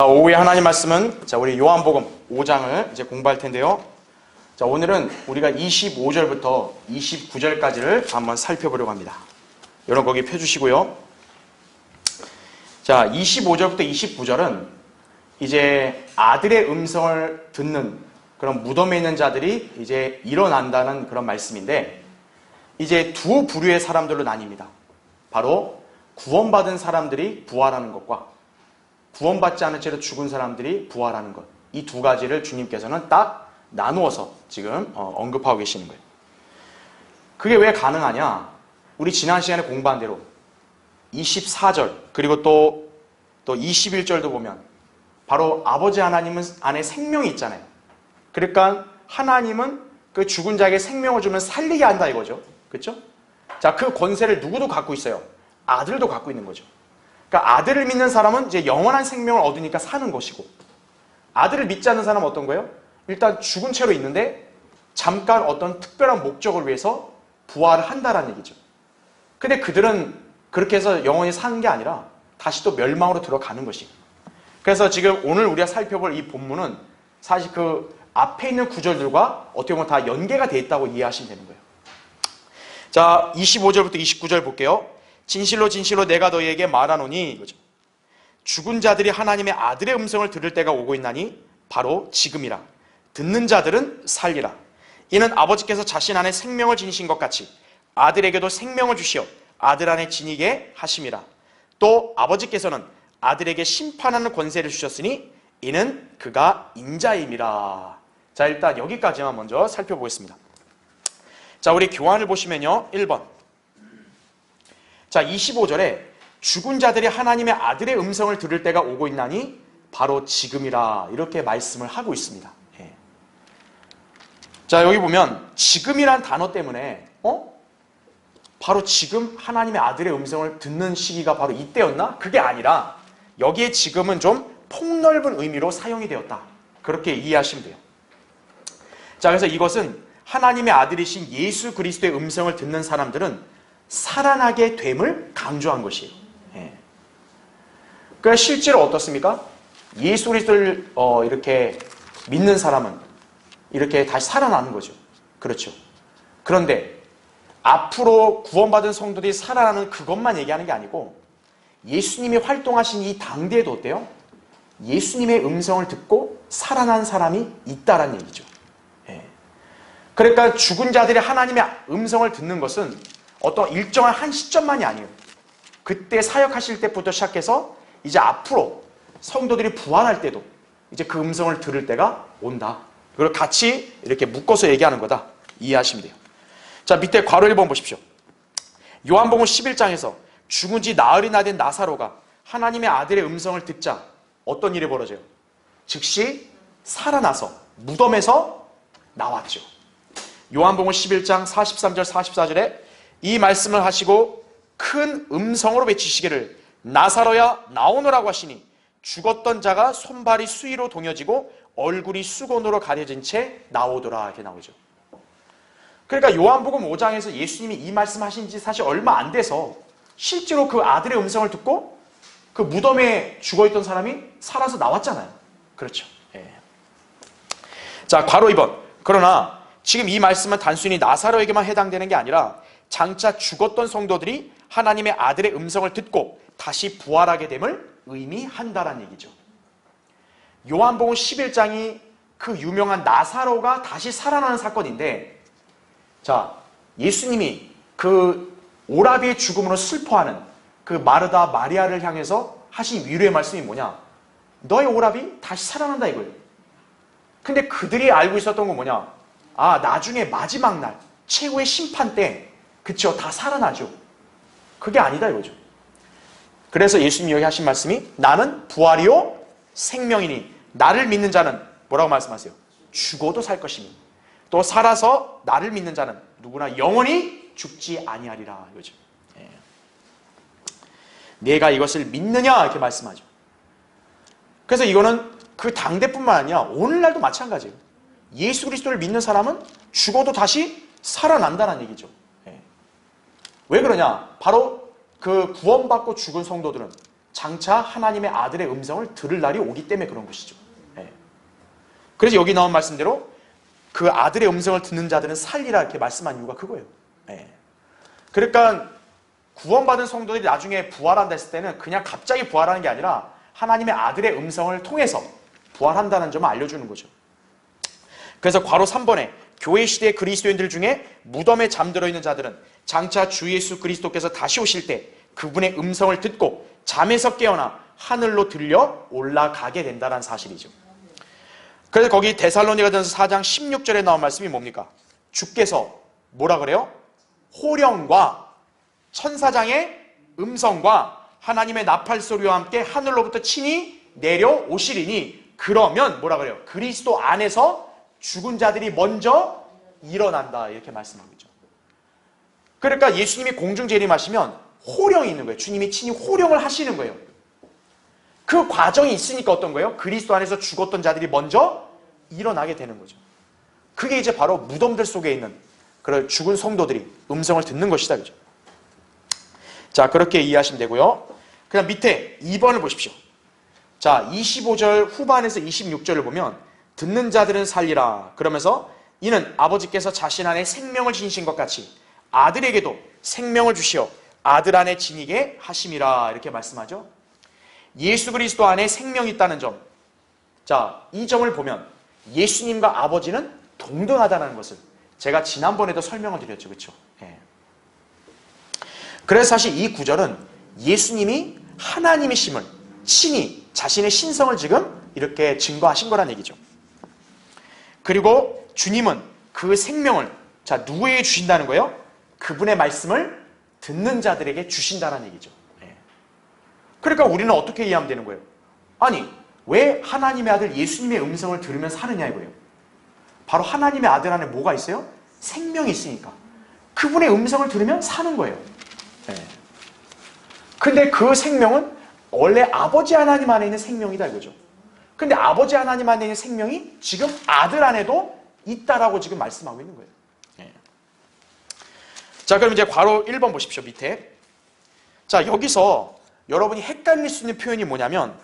오후에 하나님 말씀은 우리 요한복음 5장을 이제 공부할 텐데요. 오늘은 우리가 25절부터 29절까지를 한번 살펴보려고 합니다. 여러분 거기 펴주시고요. 25절부터 29절은 이제 아들의 음성을 듣는 그런 무덤에 있는 자들이 이제 일어난다는 그런 말씀인데, 이제 두 부류의 사람들로 나뉩니다. 바로 구원받은 사람들이 부활하는 것과 구원받지 않은 채로 죽은 사람들이 부활하는 것, 이 두 가지를 주님께서는 딱 나누어서 지금 언급하고 계시는 거예요. 그게 왜 가능하냐? 우리 지난 시간에 공부한 대로 24절 그리고 또 21절도 보면 바로 아버지 하나님은 안에 생명이 있잖아요. 그러니까 하나님은 그 죽은 자에게 생명을 주면 살리게 한다 이거죠. 그렇죠? 자, 그 권세를 누구도 갖고 있어요. 아들도 갖고 있는 거죠. 그러니까 아들을 믿는 사람은 이제 영원한 생명을 얻으니까 사는 것이고, 아들을 믿지 않는 사람은 어떤 거예요? 일단 죽은 채로 있는데 잠깐 어떤 특별한 목적을 위해서 부활을 한다라는 얘기죠. 근데 그들은 그렇게 해서 영원히 사는 게 아니라 다시 또 멸망으로 들어가는 것이. 그래서 지금 오늘 우리가 살펴볼 이 본문은 사실 그 앞에 있는 구절들과 어떻게 보면 다 연계가 돼 있다고 이해하시면 되는 거예요. 자, 25절부터 29절 볼게요. 진실로 진실로 내가 너희에게 말하노니, 이거죠. 죽은 자들이 하나님의 아들의 음성을 들을 때가 오고 있나니 바로 지금이라. 듣는 자들은 살리라. 이는 아버지께서 자신 안에 생명을 지니신 것 같이 아들에게도 생명을 주시어 아들 안에 지니게 하심이라. 또 아버지께서는 아들에게 심판하는 권세를 주셨으니 이는 그가 인자임이라. 자, 일단 여기까지만 먼저 살펴보겠습니다. 자, 우리 교환을 보시면요, 1번. 자, 25절에 죽은 자들이 하나님의 아들의 음성을 들을 때가 오고 있나니 바로 지금이라, 이렇게 말씀을 하고 있습니다. 예. 자, 여기 보면 지금이란 단어 때문에 바로 지금 하나님의 아들의 음성을 듣는 시기가 바로 이때였나? 그게 아니라 여기에 지금은 좀 폭넓은 의미로 사용이 되었다, 그렇게 이해하시면 돼요. 자, 그래서 이것은 하나님의 아들이신 예수 그리스도의 음성을 듣는 사람들은 살아나게 됨을 강조한 것이에요. 예. 그러니까 실제로 어떻습니까? 예수 그리스도를 이렇게 믿는 사람은 이렇게 다시 살아나는 거죠. 그렇죠. 그런데 앞으로 구원받은 성도들이 살아나는 그것만 얘기하는 게 아니고, 예수님이 활동하신 이 당대에도 어때요? 예수님의 음성을 듣고 살아난 사람이 있다라는 얘기죠. 예. 그러니까 죽은 자들이 하나님의 음성을 듣는 것은 어떤 일정한 한 시점만이 아니에요. 그때 사역하실 때부터 시작해서 이제 앞으로 성도들이 부활할 때도 이제 그 음성을 들을 때가 온다. 그걸 같이 이렇게 묶어서 얘기하는 거다, 이해하시면 돼요. 자, 밑에 괄호 1번 보십시오. 요한복음 11장에서 죽은 지 나흘이나 된 나사로가 하나님의 아들의 음성을 듣자 어떤 일이 벌어져요? 즉시 살아나서 무덤에서 나왔죠. 요한복음 11장 43절 44절에 이 말씀을 하시고 큰 음성으로 외치시기를 나사로야 나오너라고 하시니 죽었던 자가 손발이 수위로 동여지고 얼굴이 수건으로 가려진 채 나오더라, 이렇게 나오죠. 그러니까 요한복음 5장에서 예수님이 이 말씀하신 지 사실 얼마 안 돼서 실제로 그 아들의 음성을 듣고 그 무덤에 죽어있던 사람이 살아서 나왔잖아요. 그렇죠. 예. 자, 괄호 2번. 그러나 지금 이 말씀은 단순히 나사로에게만 해당되는 게 아니라 장차 죽었던 성도들이 하나님의 아들의 음성을 듣고 다시 부활하게 됨을 의미한다라는 얘기죠. 요한복음 11장이 그 유명한 나사로가 다시 살아나는 사건인데, 자, 예수님이 그 오라비의 죽음으로 슬퍼하는 그 마르다 마리아를 향해서 하신 위로의 말씀이 뭐냐? 너의 오라비 다시 살아난다 이거예요. 근데 그들이 알고 있었던 건 뭐냐? 아, 나중에 마지막 날 최후의 심판 때, 그쵸, 다 살아나죠. 그게 아니다 이거죠. 그래서 예수님이 여기 하신 말씀이 나는 부활이요 생명이니 나를 믿는 자는 뭐라고 말씀하세요? 죽어도 살 것이니 또 살아서 나를 믿는 자는 누구나 영원히 죽지 아니하리라 이거죠. 예. 내가 이것을 믿느냐 이렇게 말씀하죠. 그래서 이거는 그 당대뿐만 아니라 오늘날도 마찬가지예요. 예수 그리스도를 믿는 사람은 죽어도 다시 살아난다는 얘기죠. 예. 왜 그러냐? 바로 그 구원받고 죽은 성도들은 장차 하나님의 아들의 음성을 들을 날이 오기 때문에 그런 것이죠. 예. 그래서 여기 나온 말씀대로 그 아들의 음성을 듣는 자들은 살리라 이렇게 말씀한 이유가 그거예요. 예. 그러니까 구원받은 성도들이 나중에 부활한다 했을 때는 그냥 갑자기 부활하는 게 아니라 하나님의 아들의 음성을 통해서 부활한다는 점을 알려주는 거죠. 그래서 괄호 3번에 교회 시대의 그리스도인들 중에 무덤에 잠들어 있는 자들은 장차 주 예수 그리스도께서 다시 오실 때 그분의 음성을 듣고 잠에서 깨어나 하늘로 들려 올라가게 된다는 사실이죠. 그래서 거기 데살로니가전서 4장 16절에 나온 말씀이 뭡니까? 주께서 뭐라 그래요? 호령과 천사장의 음성과 하나님의 나팔 소리와 함께 하늘로부터 친히 내려오시리니 그러면 뭐라 그래요? 그리스도 안에서 죽은 자들이 먼저 일어난다 이렇게 말씀하고 있죠. 그러니까 예수님이 공중 재림하시면 호령이 있는 거예요. 주님이 친히 호령을 하시는 거예요. 그 과정이 있으니까 어떤 거예요? 그리스도 안에서 죽었던 자들이 먼저 일어나게 되는 거죠. 그게 이제 바로 무덤들 속에 있는 그런 죽은 성도들이 음성을 듣는 것이다. 그죠? 자, 그렇게 이해하시면 되고요. 그 다음 밑에 2번을 보십시오. 자, 25절 후반에서 26절을 보면 듣는 자들은 살리라. 그러면서 이는 아버지께서 자신 안에 생명을 지니신 것 같이 아들에게도 생명을 주시어 아들 안에 지니게 하심이라 이렇게 말씀하죠. 예수 그리스도 안에 생명이 있다는 점. 자, 이 점을 보면 예수님과 아버지는 동등하다는 것을 제가 지난번에도 설명을 드렸죠. 그렇죠? 예. 그래서 사실 이 구절은 예수님이 하나님이심을 친히 자신의 신성을 지금 이렇게 증거하신 거란 얘기죠. 그리고 주님은 그 생명을 자 누구에게 주신다는 거예요? 그분의 말씀을 듣는 자들에게 주신다는 얘기죠. 예. 그러니까 우리는 어떻게 이해하면 되는 거예요? 아니 왜 하나님의 아들 예수님의 음성을 들으면 사느냐 이거예요. 바로 하나님의 아들 안에 뭐가 있어요? 생명이 있으니까 그분의 음성을 들으면 사는 거예요. 예. 근데 그 생명은 원래 아버지 하나님 안에 있는 생명이다 이거죠. 근데 아버지 하나님 안에 있는 생명이 지금 아들 안에도 있다라고 지금 말씀하고 있는 거예요. 예. 자, 그럼 이제 괄호 1번 보십시오. 밑에. 자, 여기서 여러분이 헷갈릴 수 있는 표현이 뭐냐면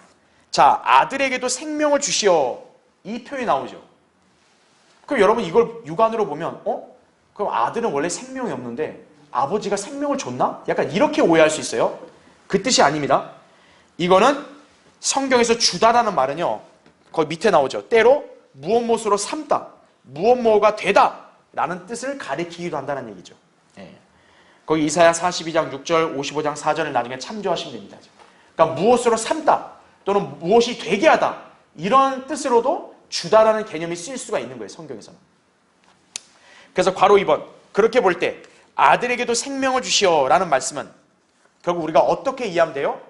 자, 아들에게도 생명을 주시어 이 표현이 나오죠. 그럼 여러분 이걸 육안으로 보면 그럼 아들은 원래 생명이 없는데 아버지가 생명을 줬나? 약간 이렇게 오해할 수 있어요. 그 뜻이 아닙니다. 이거는 성경에서 주다라는 말은요. 거기 밑에 나오죠. 때로 무엇무엇으로 삼다, 무엇무엇가 되다 라는 뜻을 가리키기도 한다는 얘기죠. 예. 거기 이사야 42장 6절 55장 4절을 나중에 참조하시면 됩니다. 그러니까 무엇으로 삼다 또는 무엇이 되게 하다 이런 뜻으로도 주다라는 개념이 쓰일 수가 있는 거예요. 성경에서는. 그래서 괄호 2번 그렇게 볼 때 아들에게도 생명을 주시어 라는 말씀은 결국 우리가 어떻게 이해하면 돼요?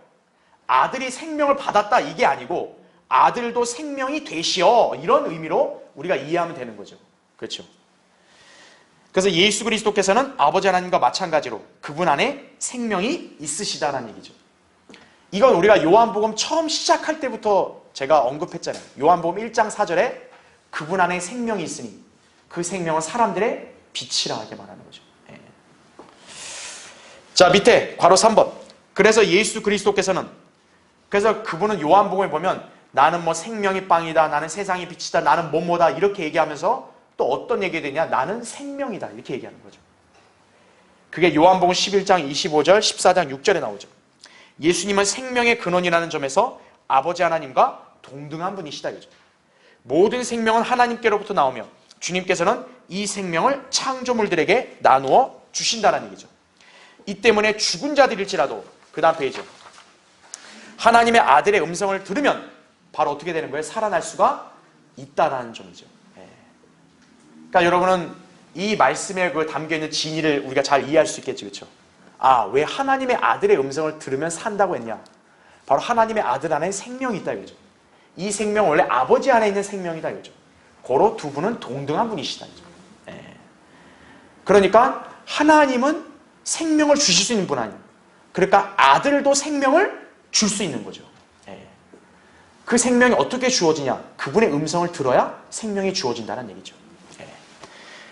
아들이 생명을 받았다 이게 아니고 아들도 생명이 되시어 이런 의미로 우리가 이해하면 되는 거죠. 그렇죠? 그래서 예수 그리스도께서는 아버지 하나님과 마찬가지로 그분 안에 생명이 있으시다는 얘기죠. 이건 우리가 요한복음 처음 시작할 때부터 제가 언급했잖아요. 요한복음 1장 4절에 그분 안에 생명이 있으니 그 생명은 사람들의 빛이라 이렇게 말하는 거죠. 예. 자, 밑에 괄호 3번 그래서 예수 그리스도께서는 그래서 그분은 요한복음에 보면 나는 뭐 생명의 빵이다, 나는 세상의 빛이다, 나는 뭐뭐다 이렇게 얘기하면서 또 어떤 얘기 되냐? 나는 생명이다 이렇게 얘기하는 거죠. 그게 요한복음 11장 25절, 14장 6절에 나오죠. 예수님은 생명의 근원이라는 점에서 아버지 하나님과 동등한 분이시다 이거죠. 모든 생명은 하나님께로부터 나오며 주님께서는 이 생명을 창조물들에게 나누어 주신다는 얘기죠. 이 때문에 죽은 자들일지라도 그 다음 페이지 하나님의 아들의 음성을 들으면 바로 어떻게 되는 거예요? 살아날 수가 있다라는 점이죠. 예. 그러니까 여러분은 이 말씀에 그 담겨있는 진리를 우리가 잘 이해할 수 있겠죠. 그렇죠? 아, 왜 하나님의 아들의 음성을 들으면 산다고 했냐? 바로 하나님의 아들 안에 생명이 있다 이거죠. 이 생명은 원래 아버지 안에 있는 생명이다 이거죠. 고로 두 분은 동등한 분이시다 이거죠. 예. 그러니까 하나님은 생명을 주실 수 있는 분 아니에요. 그러니까 아들도 생명을 줄 수 있는 거죠. 예. 그 생명이 어떻게 주어지냐? 그분의 음성을 들어야 생명이 주어진다는 얘기죠. 예.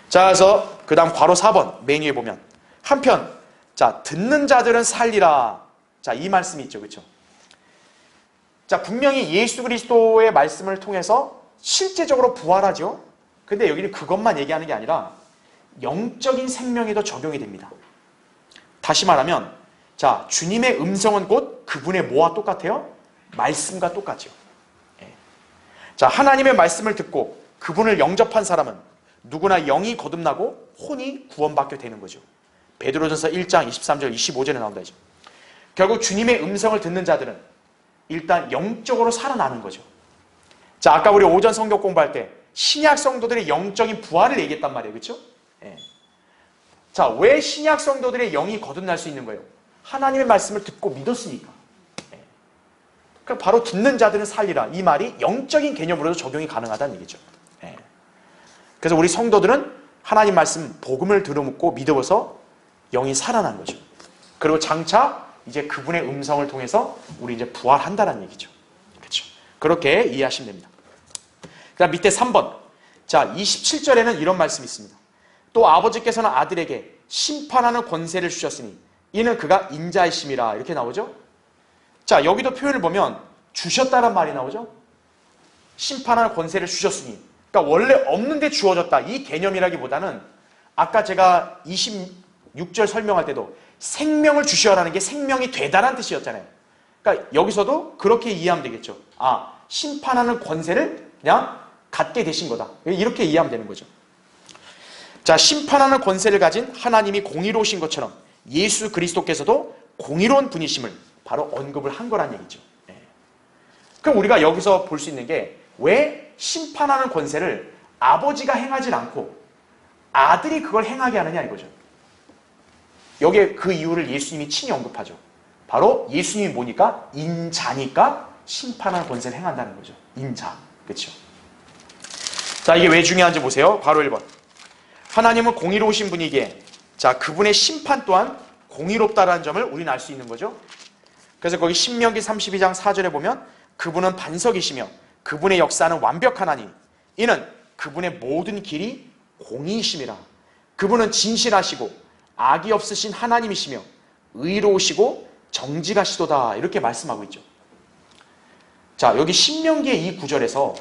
자, 그래서 그 다음 괄호 4번 메뉴에 보면 한편 자 듣는 자들은 살리라. 자, 이 말씀이 있죠. 그렇죠? 자, 분명히 예수 그리스도의 말씀을 통해서 실제적으로 부활하죠. 근데 여기는 그것만 얘기하는 게 아니라 영적인 생명에도 적용이 됩니다. 다시 말하면, 자, 주님의 음성은 곧 그분의 뭐와 똑같아요? 말씀과 똑같죠. 예. 자, 하나님의 말씀을 듣고 그분을 영접한 사람은 누구나 영이 거듭나고 혼이 구원받게 되는 거죠. 베드로전서 1장 23절 25절에 나온다 이죠. 결국 주님의 음성을 듣는 자들은 일단 영적으로 살아나는 거죠. 자, 아까 우리 오전 성경 공부할 때 신약 성도들의 영적인 부활을 얘기했단 말이에요. 그렇죠? 예. 자, 왜 신약 성도들의 영이 거듭날 수 있는 거예요? 하나님의 말씀을 듣고 믿었으니까. 예. 그럼 바로 듣는 자들은 살리라. 이 말이 영적인 개념으로도 적용이 가능하다는 얘기죠. 예. 그래서 우리 성도들은 하나님 말씀 복음을 들어묻고 믿어서 영이 살아난 거죠. 그리고 장차 이제 그분의 음성을 통해서 우리 이제 부활한다는 얘기죠. 그렇죠? 그렇게 이해하시면 됩니다. 그다음 밑에 3번. 자, 27절에는 이런 말씀이 있습니다. 또 아버지께서는 아들에게 심판하는 권세를 주셨으니 이는 그가 인자이심이라. 이렇게 나오죠? 자, 여기도 표현을 보면 주셨다란 말이 나오죠? 심판하는 권세를 주셨으니. 그러니까 원래 없는데 주어졌다. 이 개념이라기보다는 아까 제가 26절 설명할 때도 생명을 주시어라는 게 생명이 되다라는 뜻이었잖아요. 그러니까 여기서도 그렇게 이해하면 되겠죠. 아, 심판하는 권세를 그냥 갖게 되신 거다. 이렇게 이해하면 되는 거죠. 자, 심판하는 권세를 가진 하나님이 공의로우신 것처럼 예수 그리스도께서도 공의로운 분이심을 바로 언급을 한 거란 얘기죠. 네. 그럼 우리가 여기서 볼 수 있는 게 왜 심판하는 권세를 아버지가 행하지 않고 아들이 그걸 행하게 하느냐 이거죠. 여기에 그 이유를 예수님이 친히 언급하죠. 바로 예수님이 뭐니까? 인자니까 심판하는 권세를 행한다는 거죠. 인자. 그렇죠? 자, 이게 왜 중요한지 보세요. 바로 1번. 하나님은 공의로우신 분이기에 자, 그분의 심판 또한 공의롭다라는 점을 우리는 알 수 있는 거죠. 그래서 거기 신명기 32장 4절에 보면 그분은 반석이시며 그분의 역사는 완벽하나니 이는 그분의 모든 길이 공의이심이라. 그분은 진실하시고 악이 없으신 하나님이시며 의로우시고 정직하시도다. 이렇게 말씀하고 있죠. 자, 여기 신명기의 이 구절에서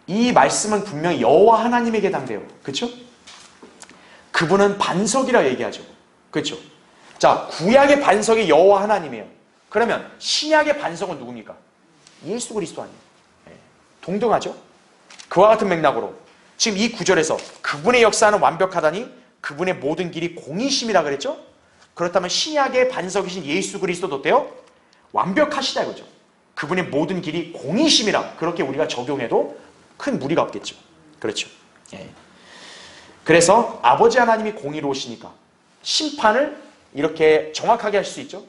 이 말씀은 분명히 여호와 하나님에게 해당돼요. 그렇죠? 그분은 반석이라 얘기하죠. 그렇죠? 자, 구약의 반석이 여호와 하나님이에요. 그러면 신약의 반석은 누굽니까? 예수 그리스도 아니에요. 네. 동등하죠? 그와 같은 맥락으로 지금 이 구절에서 그분의 역사는 완벽하다니 그분의 모든 길이 공의심이라 그랬죠? 그렇다면 신약의 반석이신 예수 그리스도도 어때요? 완벽하시다 이거죠. 그분의 모든 길이 공의심이라 그렇게 우리가 적용해도 큰 무리가 없겠죠. 그렇죠? 예. 그래서 아버지 하나님이 공의로우시니까 심판을 이렇게 정확하게 할 수 있죠.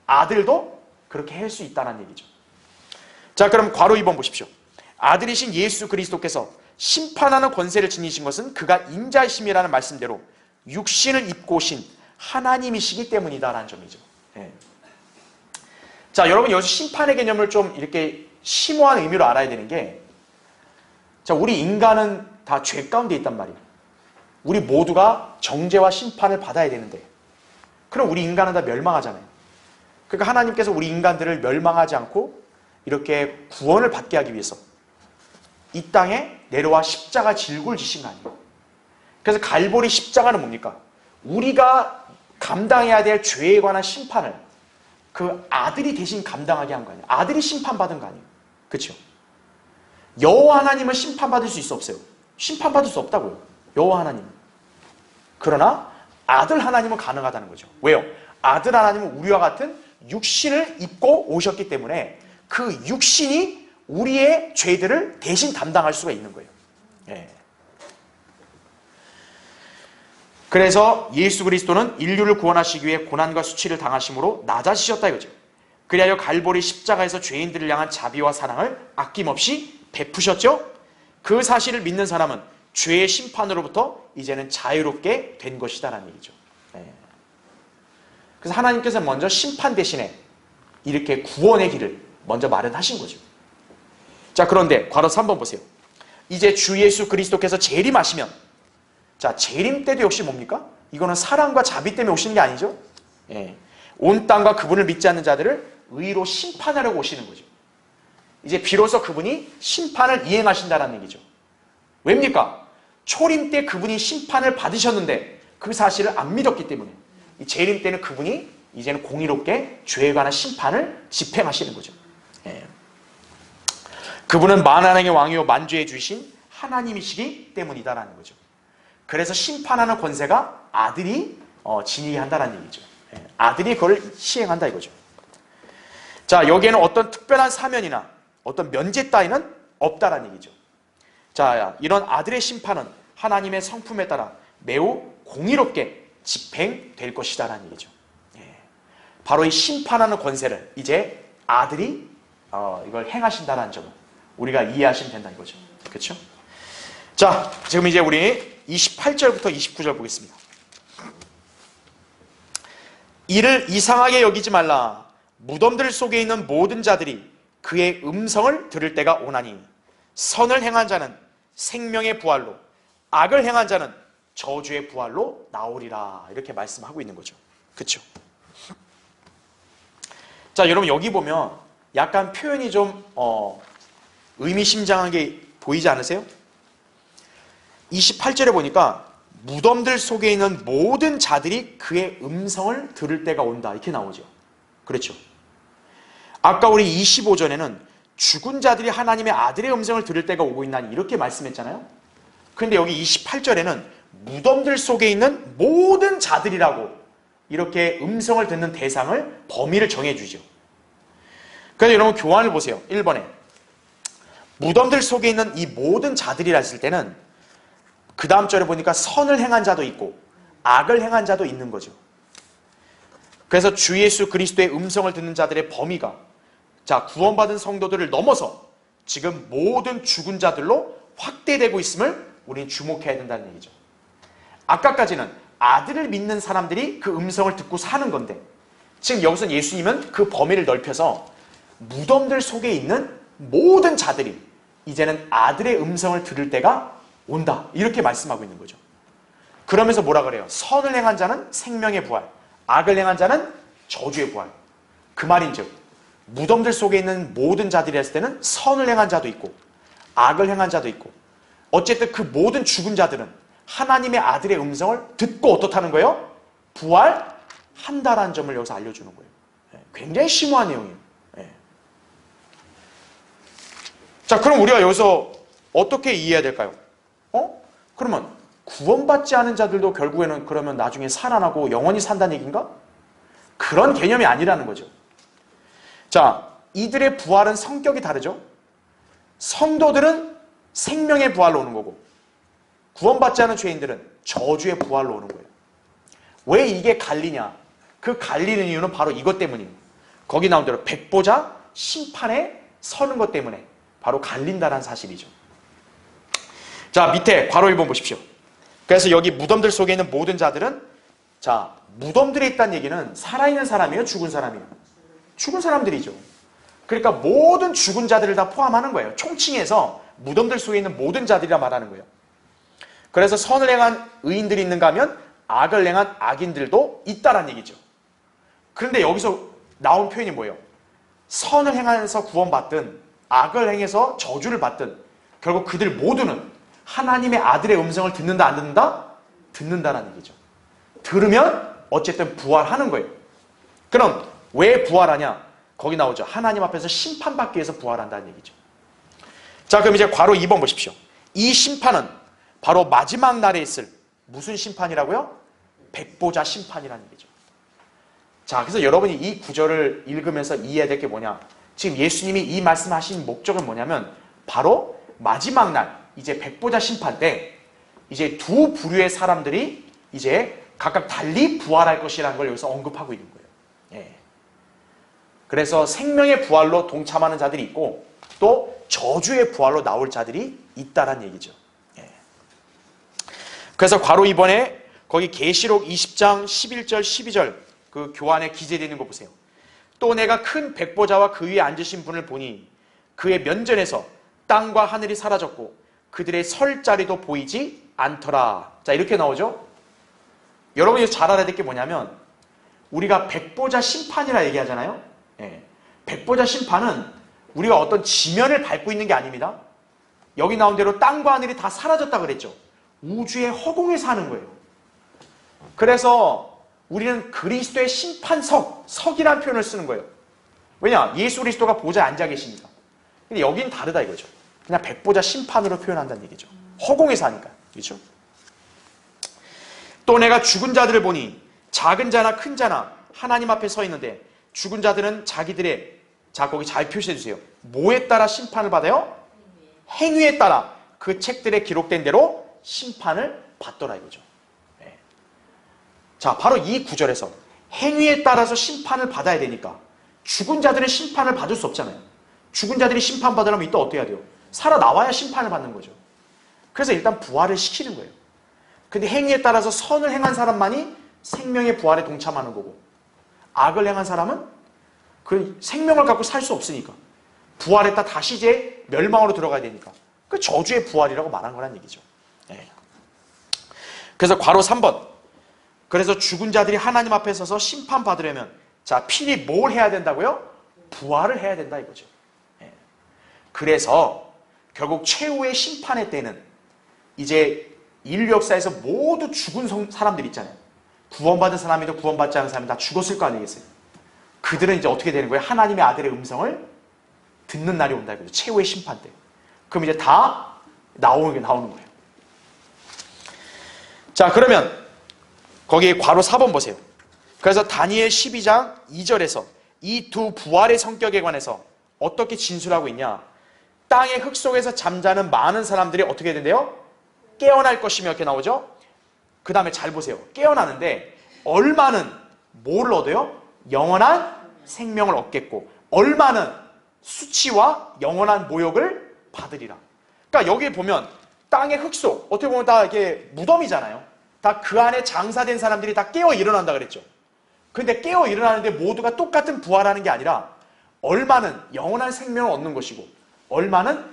아들도 그렇게 할 수 있다는 얘기죠. 자, 그럼 괄호 2번 보십시오. 아들이신 예수 그리스도께서 심판하는 권세를 지니신 것은 그가 인자이심이라는 말씀대로 육신을 입고 오신 하나님이시기 때문이다라는 점이죠. 예. 자, 여러분 여기서 심판의 개념을 좀 이렇게 심오한 의미로 알아야 되는 게, 자, 우리 인간은 다 죄 가운데 있단 말이에요. 우리 모두가 정죄와 심판을 받아야 되는데, 그럼 우리 인간은 다 멸망하잖아요. 그러니까 하나님께서 우리 인간들을 멸망하지 않고 이렇게 구원을 받게 하기 위해서 이 땅에 내려와 십자가 질굴 지신 거 아니에요. 그래서 갈보리 십자가는 뭡니까? 우리가 감당해야 될 죄에 관한 심판을 그 아들이 대신 감당하게 한 거 아니에요. 아들이 심판받은 거 아니에요. 그렇죠? 여호와 하나님은 심판받을 수 있어 없어요? 심판받을 수 없다고요. 여호와 하나님은. 그러나 아들 하나님은 가능하다는 거죠. 왜요? 아들 하나님은 우리와 같은 육신을 입고 오셨기 때문에 그 육신이 우리의 죄들을 대신 담당할 수가 있는 거예요. 예. 그래서 예수 그리스도는 인류를 구원하시기 위해 고난과 수치를 당하심으로 낮아지셨다 이거죠. 그리하여 갈보리 십자가에서 죄인들을 향한 자비와 사랑을 아낌없이 베푸셨죠. 그 사실을 믿는 사람은 죄의 심판으로부터 이제는 자유롭게 된 것이다라는 얘기죠. 예. 그래서 하나님께서 먼저 심판 대신에 이렇게 구원의 길을 먼저 마련하신 거죠. 자, 그런데 괄호 3번 보세요. 이제 주 예수 그리스도께서 재림하시면, 자, 재림 때도 역시 뭡니까? 이거는 사랑과 자비 때문에 오시는 게 아니죠. 예. 온 땅과 그분을 믿지 않는 자들을 의로 심판하려고 오시는 거죠. 이제 비로소 그분이 심판을 이행하신다는 얘기죠. 왜입니까? 초림 때 그분이 심판을 받으셨는데 그 사실을 안 믿었기 때문에 이 재림 때는 그분이 이제는 공의롭게 죄에 관한 심판을 집행하시는 거죠. 예. 그분은 만왕의 왕이요 만주의 주이신 하나님이시기 때문이다라는 거죠. 그래서 심판하는 권세가 아들이 지니한다는 얘기죠. 예. 아들이 그걸 시행한다 이거죠. 자, 여기에는 어떤 특별한 사면이나 어떤 면제 따위는 없다라는 얘기죠. 자, 이런 아들의 심판은 하나님의 성품에 따라 매우 공의롭게 집행될 것이다라는 얘기죠. 예. 바로 이 심판하는 권세를 이제 아들이 이걸 행하신다라는 점을 우리가 이해하시면 된다 이거죠. 그렇죠? 자, 지금 이제 우리 28절부터 29절 보겠습니다. 이를 이상하게 여기지 말라. 무덤들 속에 있는 모든 자들이 그의 음성을 들을 때가 오나니 선을 행한 자는 생명의 부활로, 악을 행한 자는 저주의 부활로 나오리라. 이렇게 말씀하고 있는 거죠. 그렇죠? 자, 여러분 여기 보면 약간 표현이 좀 의미심장하게 보이지 않으세요? 28절에 보니까 무덤들 속에 있는 모든 자들이 그의 음성을 들을 때가 온다 이렇게 나오죠. 그렇죠? 아까 우리 25절에는 죽은 자들이 하나님의 아들의 음성을 들을 때가 오고 있나니 이렇게 말씀했잖아요. 그런데 여기 28절에는 무덤들 속에 있는 모든 자들이라고 이렇게 음성을 듣는 대상을 범위를 정해주죠. 그래서 여러분 교환을 보세요. 1번에 무덤들 속에 있는 이 모든 자들이라 했을 때는 그 다음 절에 보니까 선을 행한 자도 있고 악을 행한 자도 있는 거죠. 그래서 주 예수 그리스도의 음성을 듣는 자들의 범위가 자 구원받은 성도들을 넘어서 지금 모든 죽은 자들로 확대되고 있음을 우리는 주목해야 된다는 얘기죠. 아까까지는 아들을 믿는 사람들이 그 음성을 듣고 사는 건데 지금 여기서 예수님은 그 범위를 넓혀서 무덤들 속에 있는 모든 자들이 이제는 아들의 음성을 들을 때가 온다 이렇게 말씀하고 있는 거죠. 그러면서 뭐라 그래요? 선을 행한 자는 생명의 부활, 악을 행한 자는 저주의 부활. 그 말인즉 무덤들 속에 있는 모든 자들이 했을 때는 선을 행한 자도 있고 악을 행한 자도 있고 어쨌든 그 모든 죽은 자들은 하나님의 아들의 음성을 듣고 어떻다는 거예요? 부활한다라는 점을 여기서 알려주는 거예요. 굉장히 심오한 내용이에요. 자, 그럼 우리가 여기서 어떻게 이해해야 될까요? 그러면 구원받지 않은 자들도 결국에는 그러면 나중에 살아나고 영원히 산다는 얘기인가? 그런 개념이 아니라는 거죠. 자, 이들의 부활은 성격이 다르죠? 성도들은 생명의 부활로 오는 거고 구원받지 않은 죄인들은 저주의 부활로 오는 거예요. 왜 이게 갈리냐? 그 갈리는 이유는 바로 이것 때문입니다. 거기 나온 대로 백보자 심판에 서는 것 때문에 바로 갈린다는 사실이죠. 자, 밑에 괄호 1번 보십시오. 그래서 여기 무덤들 속에 있는 모든 자들은 자, 무덤들에 있다는 얘기는 살아있는 사람이에요? 죽은 사람이에요? 죽은 사람들이죠. 그러니까 모든 죽은 자들을 다 포함하는 거예요. 총칭해서 무덤들 속에 있는 모든 자들이라 말하는 거예요. 그래서 선을 행한 의인들이 있는가 하면 악을 행한 악인들도 있다란 얘기죠. 그런데 여기서 나온 표현이 뭐예요? 선을 행하면서 구원받든 악을 행해서 저주를 받든 결국 그들 모두는 하나님의 아들의 음성을 듣는다 안 듣는다? 듣는다라는 얘기죠. 들으면 어쨌든 부활하는 거예요. 그럼 왜 부활하냐? 거기 나오죠. 하나님 앞에서 심판받기 위해서 부활한다는 얘기죠. 자, 그럼 이제 괄호 2번 보십시오. 이 심판은 바로 마지막 날에 있을 무슨 심판이라고요? 백보자 심판이라는 얘기죠. 자, 그래서 여러분이 이 구절을 읽으면서 이해해야 될 게 뭐냐? 지금 예수님이 이 말씀하신 목적은 뭐냐면 바로 마지막 날 이제 백보자 심판 때 이제 두 부류의 사람들이 이제 각각 달리 부활할 것이라는 걸 여기서 언급하고 있는 거예요. 예. 그래서 생명의 부활로 동참하는 자들이 있고 또 저주의 부활로 나올 자들이 있다란 얘기죠. 예. 그래서 괄호 2번에 거기 계시록 20장 11절 12절 그 교환에 기재되어 있는 거 보세요. 또 내가 큰 백보자와 그 위에 앉으신 분을 보니 그의 면전에서 땅과 하늘이 사라졌고 그들의 설 자리도 보이지 않더라. 자, 이렇게 나오죠. 여러분이 잘 알아야 될 게 뭐냐면 우리가 백보자 심판이라 얘기하잖아요. 예. 백보자 심판은 우리가 어떤 지면을 밟고 있는 게 아닙니다. 여기 나온 대로 땅과 하늘이 다 사라졌다 그랬죠. 우주의 허공에 사는 거예요. 그래서 우리는 그리스도의 심판석이라는 표현을 쓰는 거예요. 왜냐? 예수 그리스도가 보좌에 앉아 계시니까. 근데 여긴 다르다 이거죠. 그냥 백보자 심판으로 표현한다는 얘기죠. 허공에 사니까. 그렇죠? 또 내가 죽은 자들을 보니 작은 자나 큰 자나 하나님 앞에 서 있는데 죽은 자들은 자기들의, 자 거기 잘 표시해 주세요. 뭐에 따라 심판을 받아요? 행위에 따라 그 책들에 기록된 대로 심판을 받더라 이거죠. 네. 자, 바로 이 구절에서 행위에 따라서 심판을 받아야 되니까 죽은 자들은 심판을 받을 수 없잖아요. 죽은 자들이 심판받으려면 이따 어떻게 해야 돼요? 살아나와야 심판을 받는 거죠. 그래서 일단 부활을 시키는 거예요. 근데 행위에 따라서 선을 행한 사람만이 생명의 부활에 동참하는 거고, 악을 행한 사람은 그 생명을 갖고 살 수 없으니까 부활했다 다시 이제 멸망으로 들어가야 되니까 그 저주의 부활이라고 말한 거란 얘기죠. 네. 그래서 괄호 3번. 그래서 죽은 자들이 하나님 앞에 서서 심판받으려면 자, 필히 뭘 해야 된다고요? 부활을 해야 된다 이거죠. 네. 그래서 결국 최후의 심판의 때는 이제 인류 역사에서 모두 죽은 사람들 있잖아요. 구원받은 사람이든 구원받지 않은 사람이 다 죽었을 거 아니겠어요? 그들은 이제 어떻게 되는 거예요? 하나님의 아들의 음성을 듣는 날이 온다 이거죠. 최후의 심판 때. 그럼 이제 다 나오는 거예요. 자, 그러면 거기 괄호 4번 보세요. 그래서 다니엘 12장 2절에서 이 두 부활의 성격에 관해서 어떻게 진술하고 있냐? 땅의 흙 속에서 잠자는 많은 사람들이 어떻게 된대요? 깨어날 것이며 이렇게 나오죠? 그 다음에 잘 보세요. 깨어나는데 얼마는 뭘 얻어요? 영원한 생명을 얻겠고 얼마는 수치와 영원한 모욕을 받으리라. 그러니까 여기에 보면 땅의 흙 속, 어떻게 보면 다 이게 무덤이잖아요. 다 그 안에 장사된 사람들이 다 깨어 일어난다 그랬죠. 근데 깨어 일어나는데 모두가 똑같은 부활하는 게 아니라 얼마는 영원한 생명을 얻는 것이고 얼마는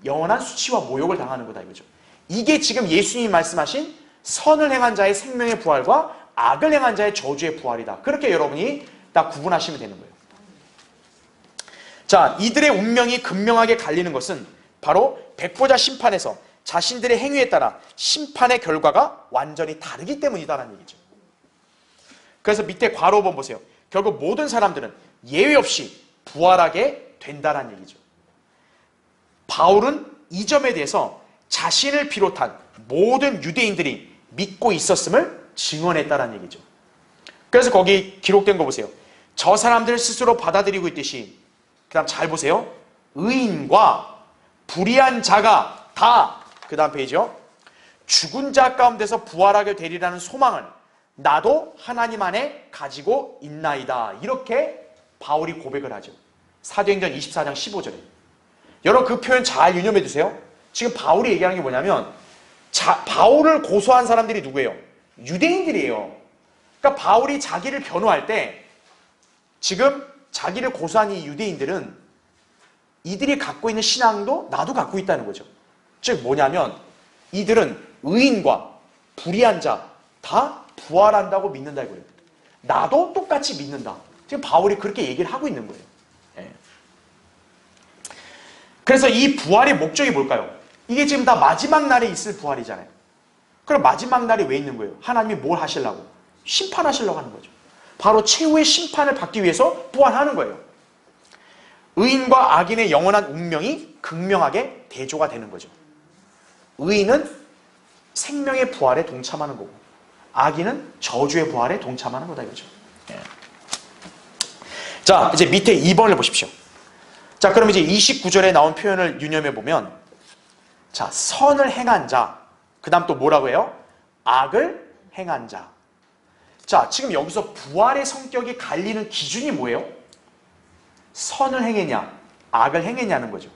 영원한 수치와 모욕을 당하는 거다 이거죠. 이게 지금 예수님이 말씀하신 선을 행한 자의 생명의 부활과 악을 행한 자의 저주의 부활이다. 그렇게 여러분이 딱 구분하시면 되는 거예요. 자, 이들의 운명이 극명하게 갈리는 것은 바로 백보자 심판에서 자신들의 행위에 따라 심판의 결과가 완전히 다르기 때문이다라는 얘기죠. 그래서 밑에 괄호 5번 보세요. 결국 모든 사람들은 예외 없이 부활하게 된다라는 얘기죠. 바울은 이 점에 대해서 자신을 비롯한 모든 유대인들이 믿고 있었음을 증언했다라는 얘기죠. 그래서 거기 기록된 거 보세요. 저 사람들 스스로 받아들이고 있듯이, 그 다음 잘 보세요. 의인과 불의한 자가 다, 그 다음 페이지요. 죽은 자 가운데서 부활하게 되리라는 소망을 나도 하나님 안에 가지고 있나이다. 이렇게 바울이 고백을 하죠. 사도행전 24장 15절에. 여러분 그 표현 잘 유념해 두세요. 지금 바울이 얘기하는 게 뭐냐면 바울을 고소한 사람들이 누구예요? 유대인들이에요. 그러니까 바울이 자기를 변호할 때 지금 자기를 고소한 이 유대인들은 이들이 갖고 있는 신앙도 나도 갖고 있다는 거죠. 즉 뭐냐면 이들은 의인과 불의한 자 다 부활한다고 믿는다 이거예요. 나도 똑같이 믿는다. 지금 바울이 그렇게 얘기를 하고 있는 거예요. 예. 그래서 이 부활의 목적이 뭘까요? 이게 지금 다 마지막 날에 있을 부활이잖아요. 그럼 마지막 날이 왜 있는 거예요? 하나님이 뭘 하시려고? 심판하시려고 하는 거죠. 바로 최후의 심판을 받기 위해서 부활하는 거예요. 의인과 악인의 영원한 운명이 극명하게 대조가 되는 거죠. 의인은 생명의 부활에 동참하는 거고 악인은 저주의 부활에 동참하는 거다 이거죠. 예. 자, 이제 밑에 2번을 보십시오. 자, 그럼 이제 29절에 나온 표현을 유념해 보면 자, 선을 행한 자, 그 다음 또 뭐라고 해요? 악을 행한 자. 자, 지금 여기서 부활의 성격이 갈리는 기준이 뭐예요? 선을 행했냐, 악을 행했냐는 거죠.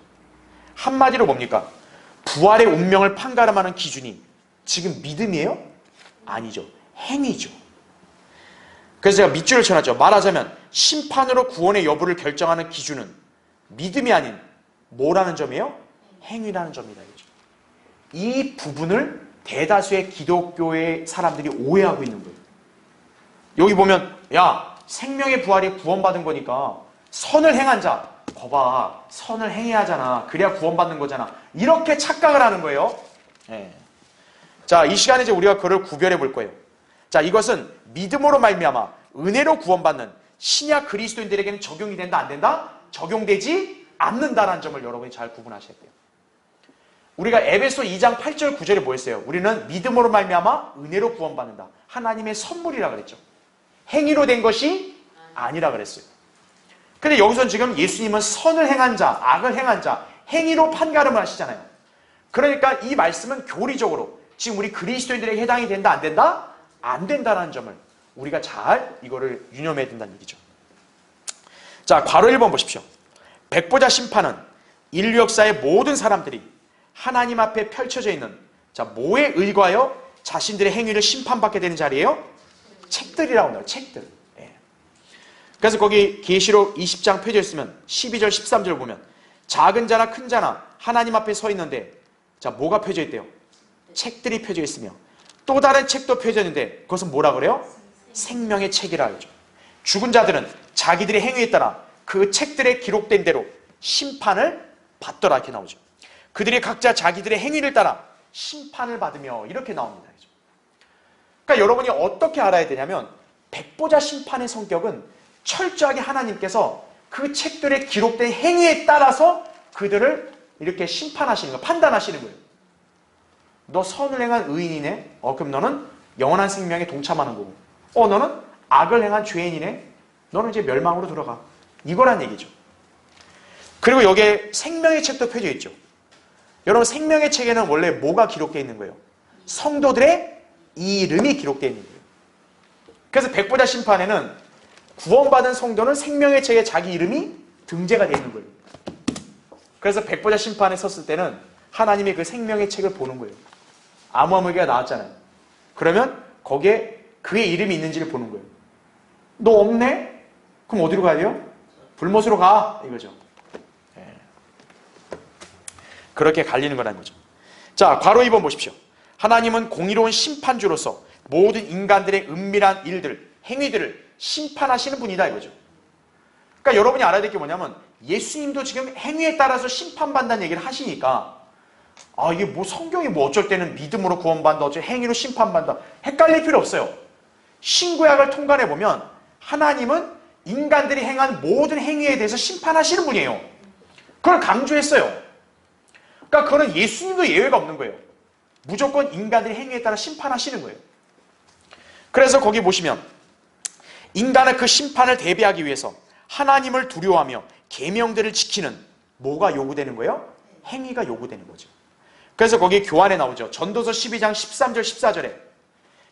한마디로 뭡니까? 부활의 운명을 판가름하는 기준이 지금 믿음이에요? 아니죠. 행위죠. 그래서 제가 밑줄을 쳐놨죠. 말하자면 심판으로 구원의 여부를 결정하는 기준은 믿음이 아닌 뭐라는 점이에요? 행위라는 점이다. 이 부분을 대다수의 기독교의 사람들이 오해하고 있는 거예요. 여기 보면 야, 생명의 부활이 구원받은 거니까 선을 행한 자, 거봐, 선을 행해야 하잖아. 그래야 구원받는 거잖아. 이렇게 착각을 하는 거예요. 예. 자, 이 시간에 이제 우리가 그걸 구별해 볼 거예요. 자, 이것은 믿음으로 말미암아 은혜로 구원받는 신약 그리스도인들에게는 적용이 된다, 안 된다? 적용되지 않는다라는 점을 여러분이 잘 구분하셔야 돼요. 우리가 에베소 2장 8절 9절에 뭐 했어요? 우리는 믿음으로 말미암아 은혜로 구원받는다. 하나님의 선물이라 그랬죠. 행위로 된 것이 아니라 그랬어요. 근데 여기서 지금 예수님은 선을 행한 자, 악을 행한 자, 행위로 판가름을 하시잖아요. 그러니까 이 말씀은 교리적으로 지금 우리 그리스도인들에게 해당이 된다, 안 된다? 안 된다라는 점을 우리가 잘 이거를 유념해야 된다는 얘기죠. 자, 괄호 1번 보십시오. 백보자 심판은 인류 역사의 모든 사람들이 하나님 앞에 펼쳐져 있는, 자, 뭐에 의거하여 자신들의 행위를 심판받게 되는 자리예요? 책들이라고 합니다. 책들. 예. 그래서 거기 계시록 20장 펴져 있으면 12절 13절 보면 작은 자나 큰 자나 하나님 앞에 서 있는데, 자, 뭐가 펴져 있대요? 책들이 펴져 있으며 또 다른 책도 펴져 있는데 그것은 뭐라 그래요? 생명의 책이라 하죠. 죽은 자들은 자기들의 행위에 따라 그 책들에 기록된 대로 심판을 받더라, 이렇게 나오죠. 그들이 각자 자기들의 행위를 따라 심판을 받으며, 이렇게 나옵니다. 그러니까 여러분이 어떻게 알아야 되냐면, 백보자 심판의 성격은 철저하게 하나님께서 그 책들에 기록된 행위에 따라서 그들을 이렇게 심판하시는 거예요. 판단하시는 거예요. 너 선을 행한 의인이네? 그럼 너는 영원한 생명에 동참하는 거고, 너는 악을 행한 죄인이네? 너는 이제 멸망으로 들어가. 이거란 얘기죠. 그리고 여기에 생명의 책도 펴져 있죠. 여러분, 생명의 책에는 원래 뭐가 기록되어 있는 거예요? 성도들의 이름이 기록되어 있는 거예요. 그래서 백보자 심판에는 구원받은 성도는 생명의 책에 자기 이름이 등재가 되어 있는 거예요. 그래서 백보자 심판에 섰을 때는 하나님이 그 생명의 책을 보는 거예요. 암호화물개가 나왔잖아요. 그러면 거기에 그의 이름이 있는지를 보는 거예요. 너 없네? 그럼 어디로 가야 돼요? 불못으로 가, 이거죠. 그렇게 갈리는 거라는 거죠. 자, 괄호 2번 보십시오. 하나님은 공의로운 심판주로서 모든 인간들의 은밀한 일들, 행위들을 심판하시는 분이다, 이거죠. 그러니까 여러분이 알아야 될 게 뭐냐면, 예수님도 지금 행위에 따라서 심판받는다는 얘기를 하시니까, 이게 뭐 성경이 뭐 어쩔 때는 믿음으로 구원받는다, 어쩔 때 행위로 심판받는다, 헷갈릴 필요 없어요. 신구약을 통관해 보면 하나님은 인간들이 행한 모든 행위에 대해서 심판하시는 분이에요. 그걸 강조했어요. 그러니까 그거는 예수님도 예외가 없는 거예요. 무조건 인간들의 행위에 따라 심판하시는 거예요. 그래서 거기 보시면 인간은 그 심판을 대비하기 위해서 하나님을 두려워하며 계명들을 지키는, 뭐가 요구되는 거예요? 행위가 요구되는 거죠. 그래서 거기 교환에 나오죠. 전도서 12장 13절 14절에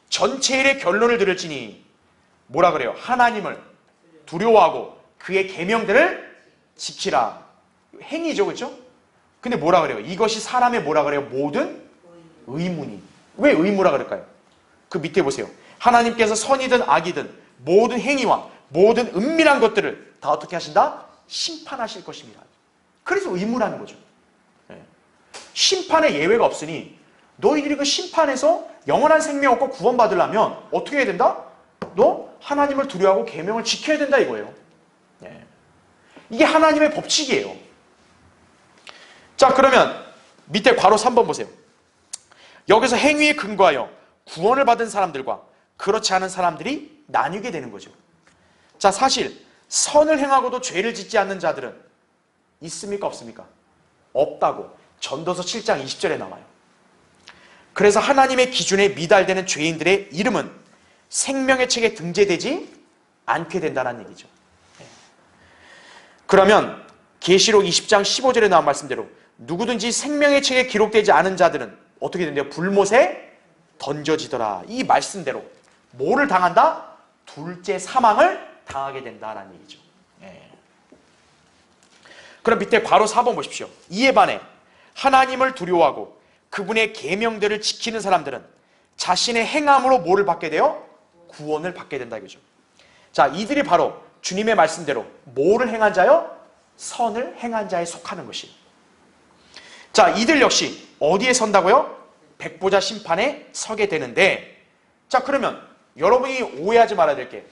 전체 일의 결론을 들을지니 뭐라 그래요? 하나님을 두려워하고 그의 계명들을 지키라. 행위죠, 그렇죠? 근데 뭐라 그래요? 이것이 사람의 뭐라 그래요? 모든 의무니. 왜 의무라 그럴까요? 그 밑에 보세요. 하나님께서 선이든 악이든 모든 행위와 모든 은밀한 것들을 다 어떻게 하신다? 심판하실 것입니다. 그래서 의무라는 거죠. 심판에 예외가 없으니 너희들이 그 심판에서 영원한 생명 얻고 구원받으려면 어떻게 해야 된다? 너 하나님을 두려워하고 계명을 지켜야 된다, 이거예요. 이게 하나님의 법칙이에요. 자, 그러면 밑에 괄호 3번 보세요. 여기서 행위에 근거하여 구원을 받은 사람들과 그렇지 않은 사람들이 나뉘게 되는 거죠. 자, 사실 선을 행하고도 죄를 짓지 않는 자들은 있습니까, 없습니까? 없다고 전도서 7장 20절에 나와요. 그래서 하나님의 기준에 미달되는 죄인들의 이름은 생명의 책에 등재되지 않게 된다는 얘기죠. 그러면 계시록 20장 15절에 나온 말씀대로 누구든지 생명의 책에 기록되지 않은 자들은 어떻게 된대요? 불못에 던져지더라. 이 말씀대로 뭐를 당한다? 둘째 사망을 당하게 된다는 얘기죠. 그럼 밑에 괄호 4번 보십시오. 이에 반해 하나님을 두려워하고 그분의 계명들을 지키는 사람들은 자신의 행함으로 뭐를 받게 돼요? 구원을 받게 된다, 이거죠. 자, 이들이 바로 주님의 말씀대로 뭐를 행한 자요? 선을 행한 자에 속하는 것이에요. 자, 이들 역시 어디에 선다고요? 백보자 심판에 서게 되는데, 자, 그러면 여러분이 오해하지 말아야 될 게,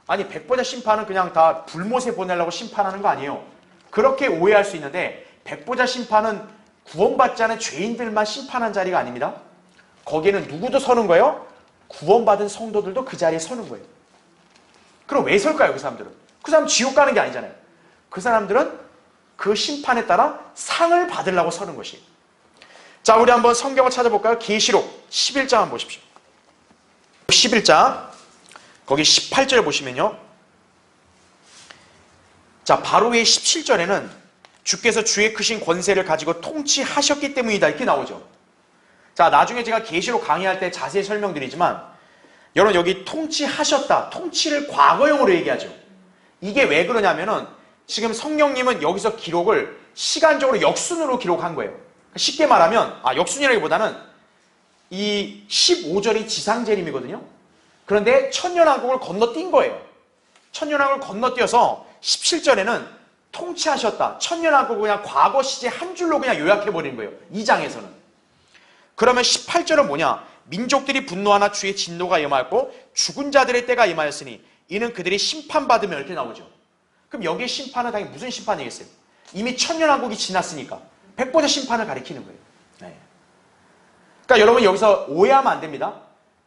아니 백보자 심판은 그냥 다 불못에 보내려고 심판하는 거 아니에요. 그렇게 오해할 수 있는데 백보자 심판은 구원받지 않은 죄인들만 심판한 자리가 아닙니다. 거기에는 누구도 서는 거예요? 구원받은 성도들도 그 자리에 서는 거예요. 그럼 왜 설까요? 그 사람들은? 그 사람 지옥 가는 게 아니잖아요. 그 사람들은 그 심판에 따라 상을 받으려고 서는 것이에요. 자, 우리 한번 성경을 찾아볼까요? 계시록 11장 한번 보십시오. 11장 거기 18절 보시면요. 자, 바로 위에 17절에는 주께서 주의 크신 권세를 가지고 통치하셨기 때문이다 이렇게 나오죠. 자, 나중에 제가 계시록 강의할 때 자세히 설명드리지만 여러분 여기 통치하셨다. 통치를 과거형으로 얘기하죠. 이게 왜 그러냐면은 지금 성령님은 여기서 기록을 시간적으로 역순으로 기록한 거예요. 쉽게 말하면 역순이라기보다는 이 15절이 지상재림이거든요. 그런데 천년왕국을 건너뛴 거예요. 천년왕국을 건너뛰어서 17절에는 통치하셨다. 천년왕국을 그냥 과거 시제 한 줄로 그냥 요약해버린 거예요. 2장에서는. 그러면 18절은 뭐냐? 민족들이 분노하나 주의 진노가 임하였고 죽은 자들의 때가 임하였으니 이는 그들이 심판받으며 이렇게 나오죠. 그럼 여기에 심판은 당연히 무슨 심판이겠어요? 이미 천년왕국이 지났으니까 백보자 심판을 가리키는 거예요. 네. 그러니까 여러분 여기서 오해하면 안 됩니다.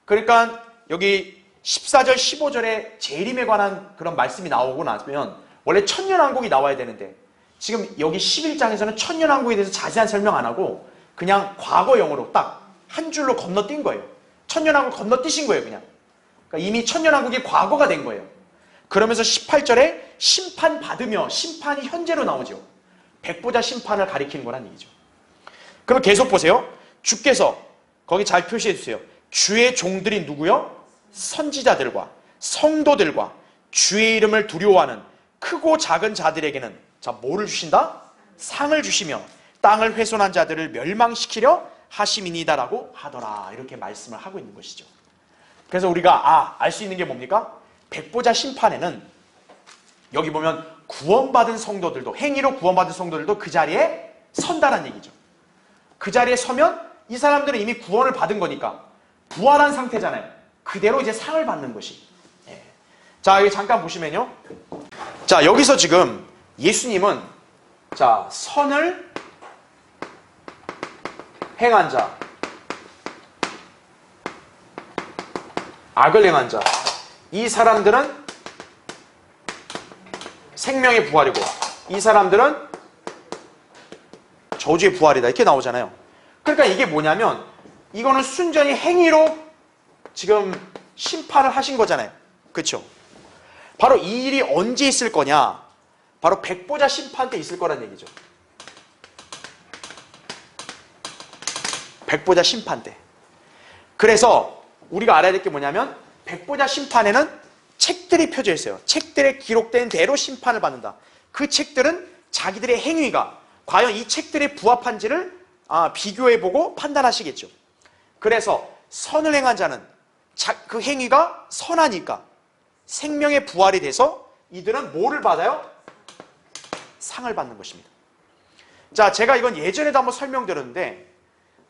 그러니까 여기 14절 15절에 재림에 관한 그런 말씀이 나오고 나면 원래 천년왕국이 나와야 되는데 지금 여기 11장에서는 천년왕국에 대해서 자세한 설명 안 하고 그냥 과거형으로 딱 한 줄로 건너뛴 거예요. 천년왕국 건너뛰신 거예요. 그냥. 그러니까 이미 천년왕국이 과거가 된 거예요. 그러면서 18절에 심판받으며 심판이 현재로 나오죠. 백보자 심판을 가리키는 거란 얘기죠. 그럼 계속 보세요. 주께서 거기 잘 표시해 주세요. 주의 종들이 누구요? 선지자들과 성도들과 주의 이름을 두려워하는 크고 작은 자들에게는 자 뭐를 주신다? 상을 주시며 땅을 훼손한 자들을 멸망시키려 하심이니다라고 하더라. 이렇게 말씀을 하고 있는 것이죠. 그래서 우리가 알 수 있는 게 뭡니까? 백보자 심판에는 여기 보면 구원받은 성도들도 행위로 구원받은 성도들도 그 자리에 선다라는 얘기죠. 그 자리에 서면 이 사람들은 이미 구원을 받은 거니까 부활한 상태잖아요. 그대로 이제 상을 받는 것이. 자, 여기 잠깐 보시면요. 자, 여기서 지금 예수님은 자, 선을 행한 자, 악을 행한 자, 이 사람들은 생명의 부활이고 이 사람들은 저주의 부활이다 이렇게 나오잖아요. 그러니까 이게 뭐냐면 이거는 순전히 행위로 지금 심판을 하신 거잖아요. 그렇죠? 바로 이 일이 언제 있을 거냐? 바로 백보자 심판 때 있을 거란 얘기죠. 백보자 심판 때. 그래서 우리가 알아야 될 게 뭐냐면 백보자 심판에는 책들이 펴져 있어요. 책들에 기록된 대로 심판을 받는다. 그 책들은 자기들의 행위가 과연 이 책들에 부합한지를 비교해보고 판단하시겠죠. 그래서 선을 행한 자는 그 행위가 선하니까 생명의 부활이 돼서 이들은 뭐를 받아요? 상을 받는 것입니다. 자, 제가 이건 예전에도 한번 설명드렸는데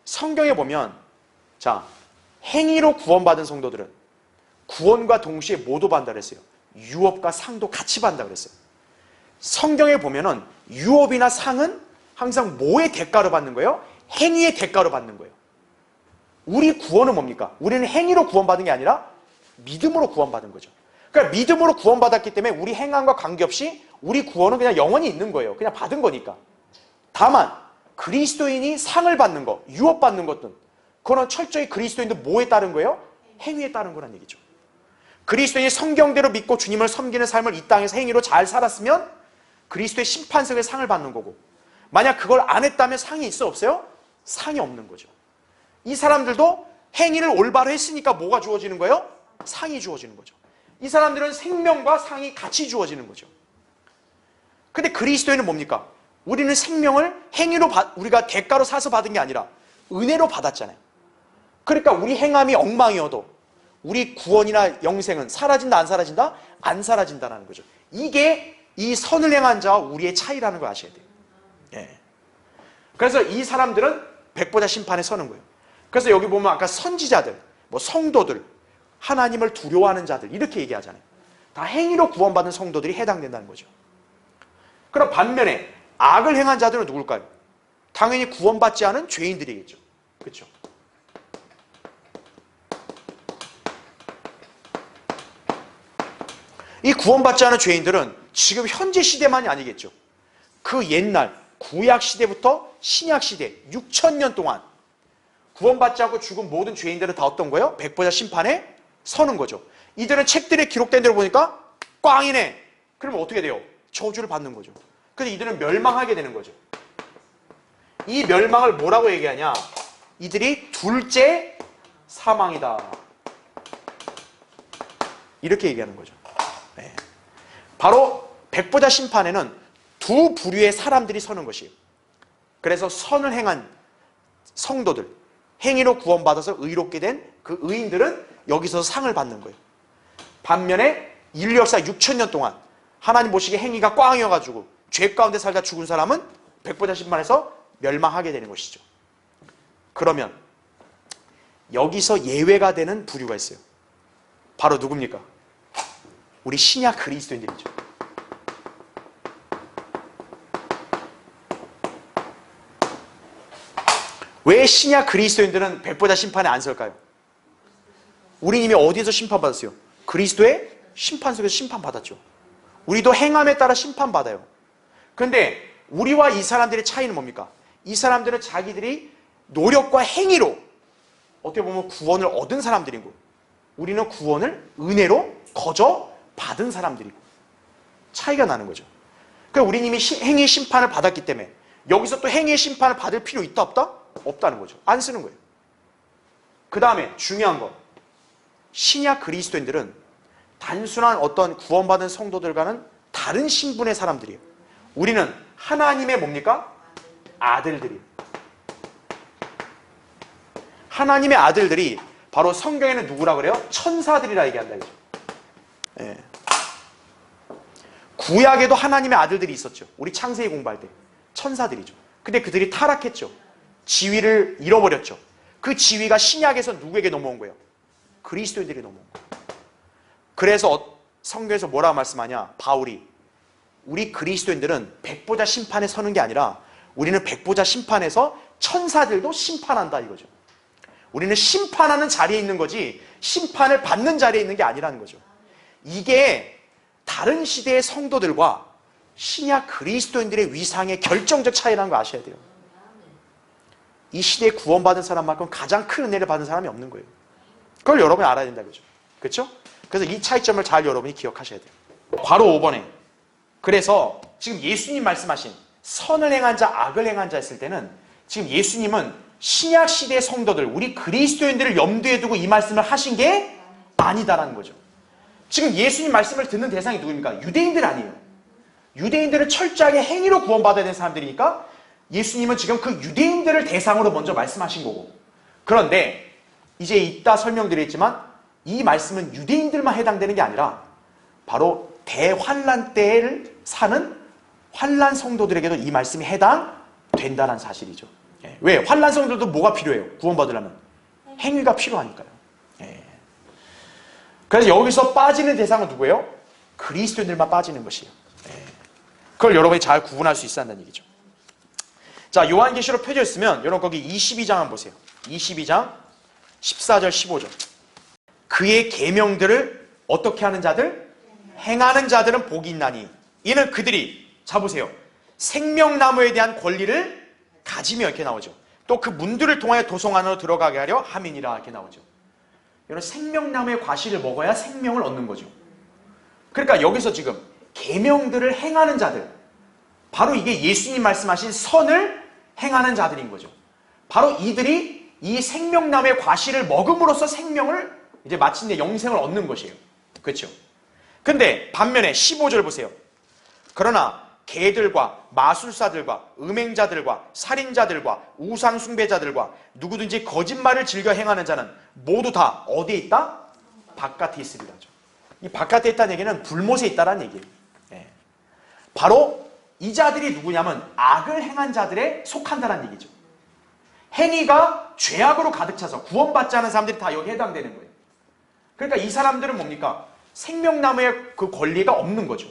성경에 보면 자, 행위로 구원받은 성도들은 구원과 동시에 뭐도 받는다 그랬어요? 유업과 상도 같이 받는다 그랬어요. 성경에 보면은 유업이나 상은 항상 뭐의 대가로 받는 거예요? 행위의 대가로 받는 거예요. 우리 구원은 뭡니까? 우리는 행위로 구원받은 게 아니라 믿음으로 구원받은 거죠. 그러니까 믿음으로 구원받았기 때문에 우리 행함과 관계없이 우리 구원은 그냥 영원히 있는 거예요. 그냥 받은 거니까. 다만 그리스도인이 상을 받는 거, 유업받는 것은 그거는 철저히 그리스도인도 뭐에 따른 거예요? 행위에 따른 거란 얘기죠. 그리스도인이 성경대로 믿고 주님을 섬기는 삶을 이 땅에서 행위로 잘 살았으면 그리스도의 심판석에 상을 받는 거고 만약 그걸 안 했다면 상이 있어 없어요? 상이 없는 거죠. 이 사람들도 행위를 올바로 했으니까 뭐가 주어지는 거예요? 상이 주어지는 거죠. 이 사람들은 생명과 상이 같이 주어지는 거죠. 근데 그리스도인은 뭡니까? 우리는 생명을 행위로 우리가 대가로 사서 받은 게 아니라 은혜로 받았잖아요. 그러니까 우리 행함이 엉망이어도 우리 구원이나 영생은 사라진다 안 사라진다? 안 사라진다는 거죠. 이게 이 선을 행한 자와 우리의 차이라는 걸 아셔야 돼요. 예. 그래서 이 사람들은 백보자 심판에 서는 거예요. 그래서 여기 보면 아까 선지자들, 뭐 성도들, 하나님을 두려워하는 자들 이렇게 얘기하잖아요. 다 행위로 구원받은 성도들이 해당된다는 거죠. 그럼 반면에 악을 행한 자들은 누굴까요? 당연히 구원받지 않은 죄인들이겠죠. 그렇죠? 이 구원받지 않은 죄인들은 지금 현재 시대만이 아니겠죠. 그 옛날 구약 시대부터 신약 시대 6,000년 동안 구원받지 않고 죽은 모든 죄인들은 다 어떤 거예요? 백보자 심판에 서는 거죠. 이들은 책들에 기록된 대로 보니까 꽝이네. 그러면 어떻게 돼요? 저주를 받는 거죠. 그래서 이들은 멸망하게 되는 거죠. 이 멸망을 뭐라고 얘기하냐? 이들이 둘째 사망이다. 이렇게 얘기하는 거죠. 네. 바로 백보자 심판에는 두 부류의 사람들이 서는 것이에요. 그래서 선을 행한 성도들, 행위로 구원받아서 의롭게 된 그 의인들은 여기서 상을 받는 거예요. 반면에 인류 역사 6,000년 동안 하나님 보시기에 행위가 꽝이어가지고 죄 가운데 살다 죽은 사람은 백보자 심판에서 멸망하게 되는 것이죠. 그러면 여기서 예외가 되는 부류가 있어요. 바로 누굽니까? 우리 신약 그리스도인들이죠. 왜 신약 그리스도인들은 백보자 심판에 안 설까요? 우리 이미 어디에서 심판받았어요? 그리스도의 심판 속에서 심판받았죠. 우리도 행함에 따라 심판받아요. 그런데 우리와 이 사람들의 차이는 뭡니까? 이 사람들은 자기들이 노력과 행위로 어떻게 보면 구원을 얻은 사람들이고, 우리는 구원을 은혜로 거저 받은 사람들이고, 차이가 나는 거죠. 그러니까 우리는 이미 행위 심판을 받았기 때문에 여기서 또 행위의 심판을 받을 필요 있다 없다? 없다는 거죠. 안 쓰는 거예요. 그 다음에 중요한 거, 신약 그리스도인들은 단순한 어떤 구원받은 성도들과는 다른 신분의 사람들이에요. 우리는 하나님의 뭡니까? 아들들이에요. 하나님의 아들들이 바로 성경에는 누구라 그래요? 천사들이라 얘기한다. 그죠? 예. 구약에도 하나님의 아들들이 있었죠. 우리 창세기 공부할 때 천사들이죠. 근데 그들이 타락했죠. 지위를 잃어버렸죠. 그 지위가 신약에서 누구에게 넘어온 거예요? 그리스도인들이 넘어온 거예요. 그래서 성경에서 뭐라고 말씀하냐? 바울이 우리 그리스도인들은 백보자 심판에 서는 게 아니라 우리는 백보자 심판에서 천사들도 심판한다 이거죠. 우리는 심판하는 자리에 있는 거지 심판을 받는 자리에 있는 게 아니라는 거죠. 이게 다른 시대의 성도들과 신약 그리스도인들의 위상의 결정적 차이라는 거 아셔야 돼요. 이 시대에 구원받은 사람만큼 가장 큰 은혜를 받은 사람이 없는 거예요. 그걸 여러분이 알아야 된다 그죠? 그렇죠? 그래서 이 차이점을 잘 여러분이 기억하셔야 돼요. 바로 5번에 그래서 지금 예수님 말씀하신 선을 행한 자, 악을 행한 자 했을 때는 지금 예수님은 신약 시대의 성도들, 우리 그리스도인들을 염두에 두고 이 말씀을 하신 게 아니다라는 거죠. 지금 예수님 말씀을 듣는 대상이 누구입니까? 유대인들 아니에요. 유대인들은 철저하게 행위로 구원받아야 되는 사람들이니까 예수님은 지금 그 유대인들을 대상으로 먼저 말씀하신 거고, 그런데 이제 이따 설명드리겠지만 이 말씀은 유대인들만 해당되는 게 아니라 바로 대환란 때를 사는 환란 성도들에게도 이 말씀이 해당된다는 사실이죠. 예. 왜? 환란 성도들도 뭐가 필요해요? 구원받으려면 행위가 필요하니까요. 예. 그래서 여기서 빠지는 대상은 누구예요? 그리스도인들만 빠지는 것이에요. 예. 그걸 여러분이 잘 구분할 수 있어야 한다는 얘기죠. 자, 요한계시록 펴져 있으면 여러분 거기 22장 한번 보세요. 22장 14절 15절. 그의 계명들을 어떻게 하는 자들? 행하는 자들은 복이 있나니 이는 그들이, 자 보세요, 생명나무에 대한 권리를 가지며, 이렇게 나오죠. 또 그 문들을 통하여 도성 안으로 들어가게 하려 함이니라, 이렇게 나오죠. 여러분, 생명나무의 과실을 먹어야 생명을 얻는 거죠. 그러니까 여기서 지금 계명들을 행하는 자들, 바로 이게 예수님 말씀하신 선을 행하는 자들인 거죠. 바로 이들이 이 생명나무의 과실을 먹음으로써 생명을 이제 마침내 영생을 얻는 것이에요. 그렇죠? 근데 반면에 15절 보세요. 그러나 개들과 마술사들과 음행자들과 살인자들과 우상숭배자들과 누구든지 거짓말을 즐겨 행하는 자는 모두 다 어디에 있다? 바깥에 있으리라. 이 바깥에 있다는 얘기는 불못에 있다라는 얘기예요. 예. 바로 이 자들이 누구냐면 악을 행한 자들에 속한다는 얘기죠. 행위가 죄악으로 가득 차서 구원받지 않은 사람들이 다 여기에 해당되는 거예요. 그러니까 이 사람들은 뭡니까? 생명나무의 그 권리가 없는 거죠.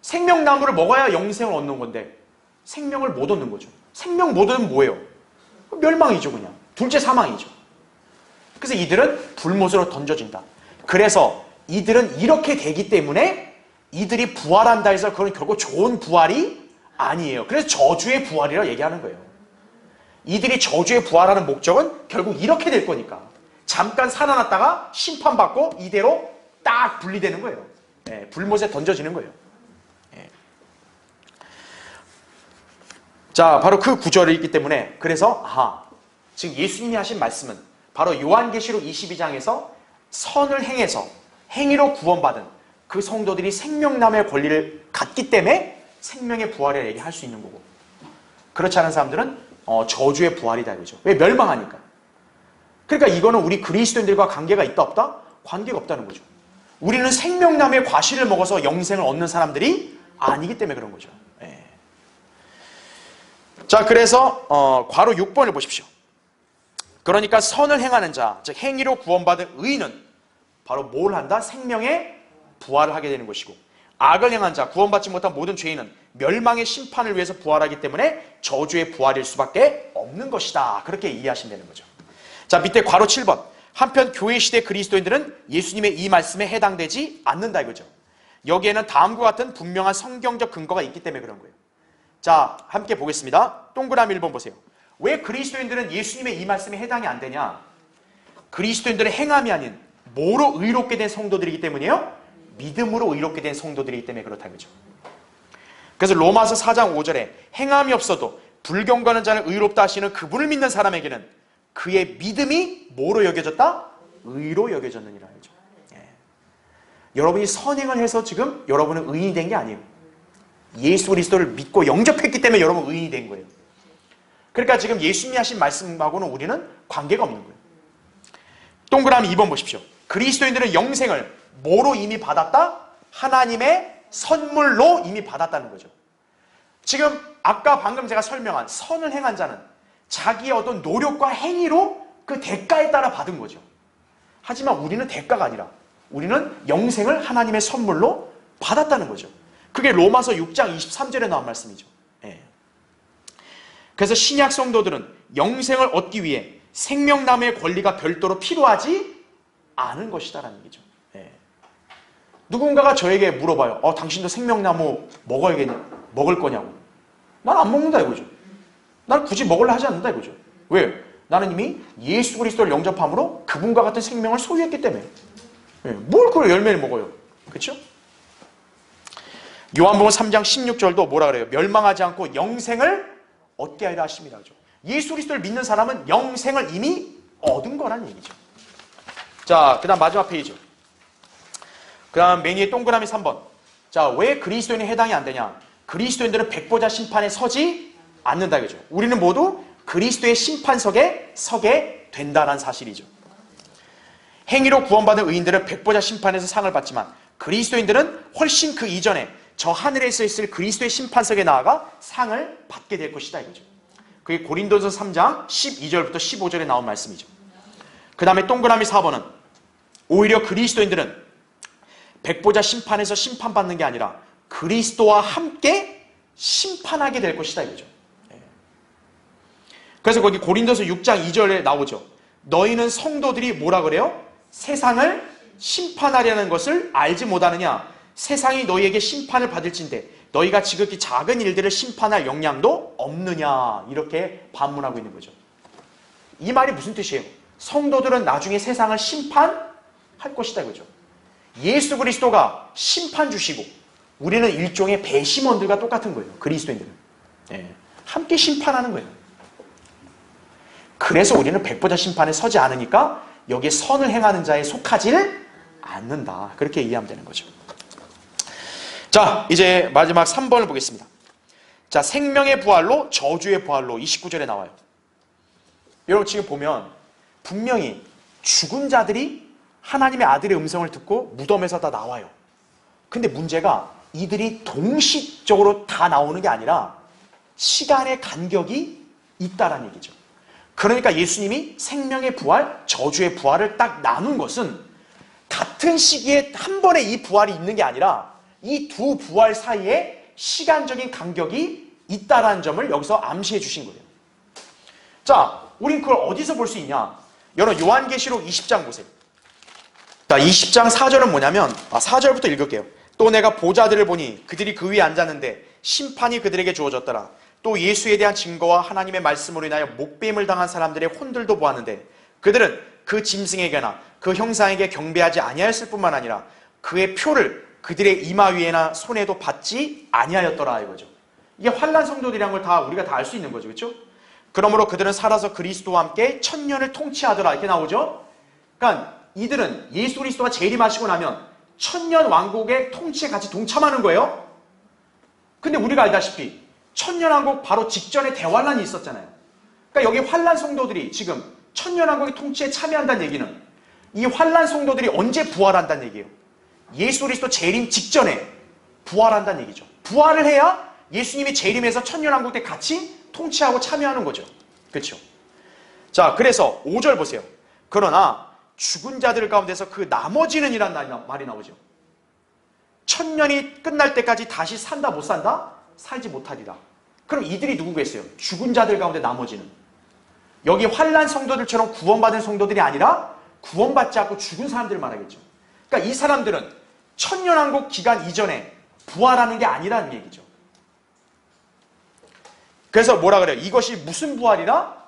생명나무를 먹어야 영생을 얻는 건데 생명을 못 얻는 거죠. 생명 못 얻으면 뭐예요? 멸망이죠. 그냥 둘째 사망이죠. 그래서 이들은 불못으로 던져진다. 그래서 이들은 이렇게 되기 때문에 이들이 부활한다 해서 그건 결국 좋은 부활이 아니에요. 그래서 저주의 부활이라고 얘기하는 거예요. 이들이 저주의 부활하는 목적은 결국 이렇게 될 거니까 잠깐 살아났다가 심판받고 이대로 딱 분리되는 거예요. 예, 불못에 던져지는 거예요. 예. 자, 바로 그 구절이 있기 때문에 그래서 지금 예수님이 하신 말씀은 바로 요한계시록 22장에서 선을 행해서 행위로 구원받은 그 성도들이 생명나무의 권리를 갖기 때문에 생명의 부활을 얘기할 수 있는 거고, 그렇지 않은 사람들은 저주의 부활이다 이거죠. 왜? 멸망하니까. 그러니까 이거는 우리 그리스도인들과 관계가 있다 없다? 관계가 없다는 거죠. 우리는 생명나무의 과실을 먹어서 영생을 얻는 사람들이 아니기 때문에 그런 거죠. 예. 자, 그래서 괄호 6번을 보십시오. 그러니까 선을 행하는 자, 즉 행위로 구원받은 의인은 바로 뭘 한다? 생명의 부활을 하게 되는 것이고, 악을 행한 자, 구원받지 못한 모든 죄인은 멸망의 심판을 위해서 부활하기 때문에 저주의 부활일 수밖에 없는 것이다. 그렇게 이해하시면 되는 거죠. 자, 밑에 괄호 7번. 한편 교회 시대 그리스도인들은 예수님의 이 말씀에 해당되지 않는다 이거죠. 여기에는 다음과 같은 분명한 성경적 근거가 있기 때문에 그런 거예요. 자, 함께 보겠습니다. 동그라미 1번 보세요. 왜 그리스도인들은 예수님의 이 말씀에 해당이 안 되냐? 그리스도인들은 행함이 아닌 뭐로 의롭게 된 성도들이기 때문이에요? 믿음으로 의롭게 된 성도들이기 때문에 그렇다 이거죠. 그래서 로마서 4장 5절에 행함이 없어도 불경건한 자는 의롭다 하시는 그분을 믿는 사람에게는 그의 믿음이 뭐로 여겨졌다? 의로 여겨졌느니라 하죠. 예. 여러분이 선행을 해서 지금 여러분은 의인이 된 게 아니에요. 예수 그리스도를 믿고 영접했기 때문에 여러분 의인이 된 거예요. 그러니까 지금 예수님이 하신 말씀하고는 우리는 관계가 없는 거예요. 동그라미 2번 보십시오. 그리스도인들은 영생을 뭐로 이미 받았다? 하나님의 선물로 이미 받았다는 거죠. 지금 아까 방금 제가 설명한 선을 행한 자는 자기의 어떤 노력과 행위로 그 대가에 따라 받은 거죠. 하지만 우리는 대가가 아니라 우리는 영생을 하나님의 선물로 받았다는 거죠. 그게 로마서 6장 23절에 나온 말씀이죠. 예. 그래서 신약 성도들은 영생을 얻기 위해 생명나무의 권리가 별도로 필요하지 않은 것이다라는 얘기죠. 예. 누군가가 저에게 물어봐요. 당신도 생명나무 먹을 거냐고. 난 안 먹는다 이거죠. 난 굳이 먹으려 하지 않는다 이거죠. 왜? 나는 이미 예수 그리스도를 영접함으로 그분과 같은 생명을 소유했기 때문에. 예. 뭘 그걸 열매를 먹어요. 그렇죠? 요한복음 3장 16절도 뭐라 그래요? 멸망하지 않고 영생을 얻게 하리라 하십니다. 예수 그리스도를 믿는 사람은 영생을 이미 얻은 거란 얘기죠. 자, 그 다음 마지막 페이지. 그 다음 맨 위에 동그라미 3번. 자, 왜 그리스도인이 해당이 안 되냐? 그리스도인들은 백보자 심판에 서지 않는다 이거죠. 우리는 모두 그리스도의 심판석에 서게 된다는 사실이죠. 행위로 구원받은 의인들은 백보자 심판에서 상을 받지만 그리스도인들은 훨씬 그 이전에 저 하늘에서 있을 그리스도의 심판석에 나아가 상을 받게 될 것이다 이거죠. 그게 고린도전서 3장 12절부터 15절에 나온 말씀이죠. 그 다음에 동그라미 4번은 오히려 그리스도인들은 백보자 심판에서 심판받는 게 아니라 그리스도와 함께 심판하게 될 것이다 이거죠. 그래서 거기 고린도서 6장 2절에 나오죠. 너희는 성도들이 뭐라 그래요? 세상을 심판하려는 것을 알지 못하느냐? 세상이 너희에게 심판을 받을진데 너희가 지극히 작은 일들을 심판할 역량도 없느냐? 이렇게 반문하고 있는 거죠. 이 말이 무슨 뜻이에요? 성도들은 나중에 세상을 심판할 것이다 이거죠. 예수 그리스도가 심판 주시고 우리는 일종의 배심원들과 똑같은 거예요. 그리스도인들은. 예, 함께 심판하는 거예요. 그래서 우리는 백보자 심판에 서지 않으니까 여기에 선을 행하는 자에 속하지를 않는다. 그렇게 이해하면 되는 거죠. 자, 이제 마지막 3번을 보겠습니다. 자, 생명의 부활로 저주의 부활로 29절에 나와요. 여러분 지금 보면 분명히 죽은 자들이 하나님의 아들의 음성을 듣고 무덤에서 다 나와요. 근데 문제가 이들이 동시적으로 다 나오는 게 아니라 시간의 간격이 있다라는 얘기죠. 그러니까 예수님이 생명의 부활, 저주의 부활을 딱 나눈 것은 같은 시기에 한 번에 이 부활이 있는 게 아니라 이 두 부활 사이에 시간적인 간격이 있다라는 점을 여기서 암시해 주신 거예요. 자, 우린 그걸 어디서 볼 수 있냐? 여러분 요한계시록 20장 보세요. 자, 20장 4절은 뭐냐면 4절부터 읽을게요. 또 내가 보좌들을 보니 그들이 그 위에 앉았는데 심판이 그들에게 주어졌더라. 또 예수에 대한 증거와 하나님의 말씀으로 인하여 목배임을 당한 사람들의 혼들도 보았는데 그들은 그 짐승에게나 그 형상에게 경배하지 아니하였을 뿐만 아니라 그의 표를 그들의 이마 위에나 손에도 받지 아니하였더라 이거죠. 이게 환난 성도들이란 걸 다 우리가 다 알 수 있는 거죠. 그렇죠? 그러므로 그들은 살아서 그리스도와 함께 천년을 통치하더라 이렇게 나오죠. 그러니까 이들은 예수 그리스도가 재림하시고 나면 천년 왕국의 통치에 같이 동참하는 거예요. 근데 우리가 알다시피 천년 왕국 바로 직전에 대환란이 있었잖아요. 그러니까 여기 환난 성도들이 지금 천년 왕국의 통치에 참여한다는 얘기는 이 환난 성도들이 언제 부활한다는 얘기예요. 예수 그리스도 재림 직전에 부활한다는 얘기죠. 부활을 해야 예수님이 재림해서 천년 왕국 때 같이 통치하고 참여하는 거죠. 그렇죠? 자, 그래서 5절 보세요. 그러나 죽은 자들 가운데서 그 나머지는 이란 말이 나오죠. 천년이 끝날 때까지 다시 산다 못 산다? 살지 못하리라. 그럼 이들이 누구겠어요? 죽은 자들 가운데 나머지는. 여기 환난 성도들처럼 구원받은 성도들이 아니라 구원받지 않고 죽은 사람들을 말하겠죠. 그러니까 이 사람들은 천년왕국 기간 이전에 부활하는 게 아니라는 얘기죠. 그래서 뭐라 그래요? 이것이 무슨 부활이라?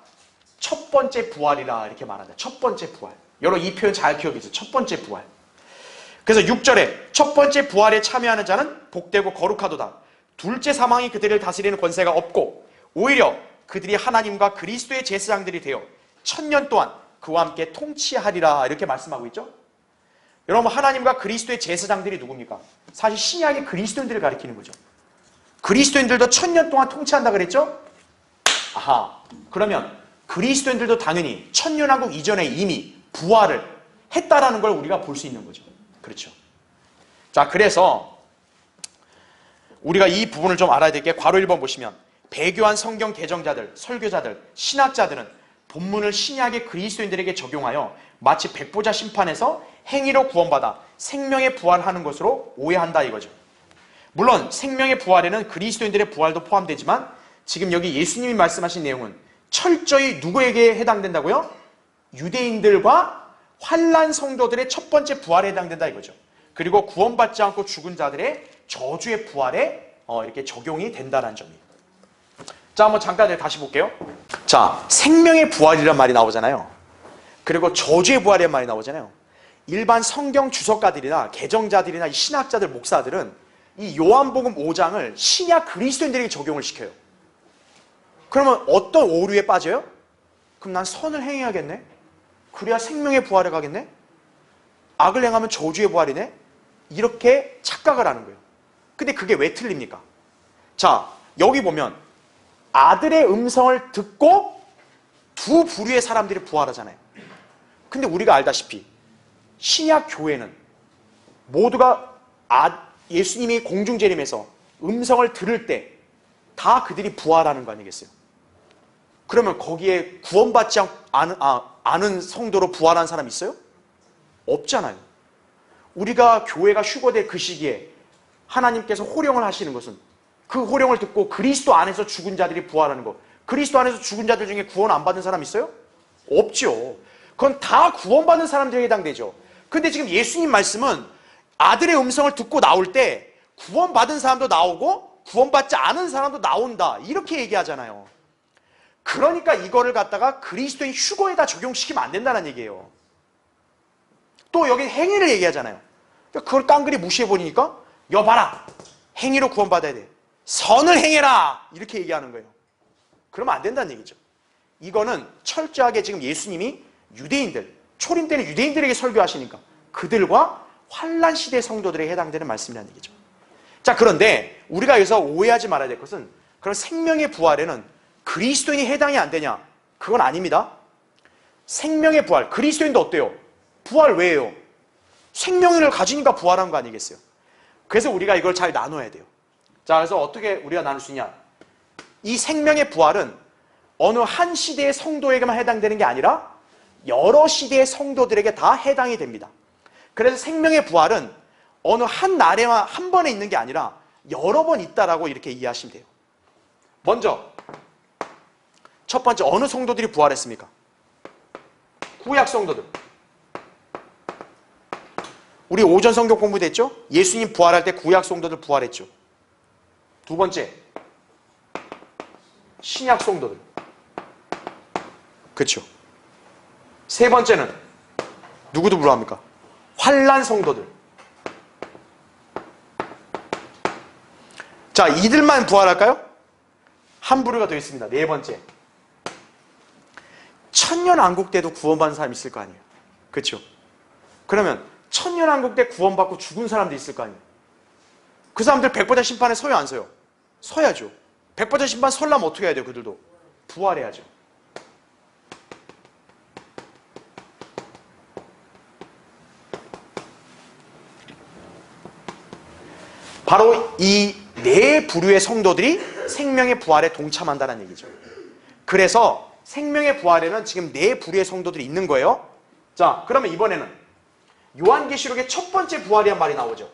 첫 번째 부활이라 이렇게 말한다. 첫 번째 부활. 여러분 이 표현 잘 기억해 주세요. 첫 번째 부활. 그래서 6절에 첫 번째 부활에 참여하는 자는 복되고 거룩하도다. 둘째 사망이 그들을 다스리는 권세가 없고 오히려 그들이 하나님과 그리스도의 제사장들이 되어 천년 동안 그와 함께 통치하리라 이렇게 말씀하고 있죠. 여러분 하나님과 그리스도의 제사장들이 누굽니까? 사실 신약의 그리스도인들을 가리키는 거죠. 그리스도인들도 천년 동안 통치한다 그랬죠? 아하, 그러면 그리스도인들도 당연히 천년왕국 이전에 이미 부활을 했다라는 걸 우리가 볼 수 있는 거죠. 그렇죠. 자, 그래서 우리가 이 부분을 좀 알아야 될 게 괄호 1번 보시면 배교한 성경 개정자들, 설교자들, 신학자들은 본문을 신약의 그리스도인들에게 적용하여 마치 백보자 심판에서 행위로 구원받아 생명의 부활하는 것으로 오해한다 이거죠. 물론 생명의 부활에는 그리스도인들의 부활도 포함되지만 지금 여기 예수님이 말씀하신 내용은 철저히 누구에게 해당된다고요? 유대인들과 환난 성도들의 첫 번째 부활에 해당된다 이거죠. 그리고 구원받지 않고 죽은 자들의 저주의 부활에 이렇게 적용이 된다는 점이에요. 자, 한번 잠깐 다시 볼게요. 자, 생명의 부활이란 말이 나오잖아요. 그리고 저주의 부활이란 말이 나오잖아요. 일반 성경 주석가들이나 개정자들이나 신학자들, 목사들은 이 요한복음 5장을 신약 그리스도인들에게 적용을 시켜요. 그러면 어떤 오류에 빠져요? 그럼 난 선을 행해야겠네? 그래야 생명의 부활에 가겠네? 악을 행하면 저주의 부활이네? 이렇게 착각을 하는 거예요. 근데 그게 왜 틀립니까? 자, 여기 보면 아들의 음성을 듣고 두 부류의 사람들이 부활하잖아요. 근데 우리가 알다시피 신약 교회는 모두가 예수님이 공중재림에서 음성을 들을 때 다 그들이 부활하는 거 아니겠어요? 그러면 거기에 구원받지 않은 성도로 부활한 사람 있어요? 없잖아요. 우리가 교회가 휴거될 그 시기에 하나님께서 호령을 하시는 것은 그 호령을 듣고 그리스도 안에서 죽은 자들이 부활하는 거. 그리스도 안에서 죽은 자들 중에 구원 안 받은 사람 있어요? 없죠. 그건 다 구원받은 사람들에게 해당되죠. 근데 지금 예수님 말씀은 아들의 음성을 듣고 나올 때 구원받은 사람도 나오고 구원받지 않은 사람도 나온다 이렇게 얘기하잖아요. 그러니까 이거를 갖다가 그리스도인 휴거에다 적용시키면 안 된다는 얘기예요. 또 여기 행위를 얘기하잖아요. 그걸 깡그리 무시해버리니까 여봐라, 행위로 구원받아야 돼, 선을 행해라 이렇게 얘기하는 거예요. 그러면 안 된다는 얘기죠. 이거는 철저하게 지금 예수님이 유대인들, 초림 때는 유대인들에게 설교하시니까 그들과 환란 시대 성도들에게 해당되는 말씀이라는 얘기죠. 자, 그런데 우리가 여기서 오해하지 말아야 될 것은 그런 생명의 부활에는 그리스도인이 해당이 안 되냐? 그건 아닙니다. 생명의 부활, 그리스도인도 어때요? 부활 왜요? 생명을 가지니까 부활한 거 아니겠어요? 그래서 우리가 이걸 잘 나눠야 돼요. 자, 그래서 어떻게 우리가 나눌 수 있냐? 이 생명의 부활은 어느 한 시대의 성도에게만 해당되는 게 아니라 여러 시대의 성도들에게 다 해당이 됩니다. 그래서 생명의 부활은 어느 한 날에만 한 번에 있는 게 아니라 여러 번 있다라고 이렇게 이해하시면 돼요. 먼저 첫 번째, 어느 성도들이 부활했습니까? 구약 성도들. 우리 오전 성경 공부됐죠? 예수님 부활할 때 구약 성도들 부활했죠. 두 번째, 신약 성도들. 그렇죠? 세 번째는 누구도 부활합니까? 환난 성도들. 자, 이들만 부활할까요? 한 부류가 더 있습니다. 네 번째, 천년왕국 때도 구원받은 사람이 있을 거 아니에요. 그렇죠? 그러면 천년왕국 때 구원받고 죽은 사람도 있을 거 아니에요. 그 사람들 백보자 심판에 서요 안 서요? 서야죠. 백보자 심판 설라면 어떻게 해야 돼요? 그들도 부활해야죠. 바로 이 네 부류의 성도들이 생명의 부활에 동참한다는 얘기죠. 그래서 생명의 부활에는 지금 네 부류의 성도들이 있는 거예요. 자, 그러면 이번에는 요한계시록의 첫 번째 부활이란 말이 나오죠.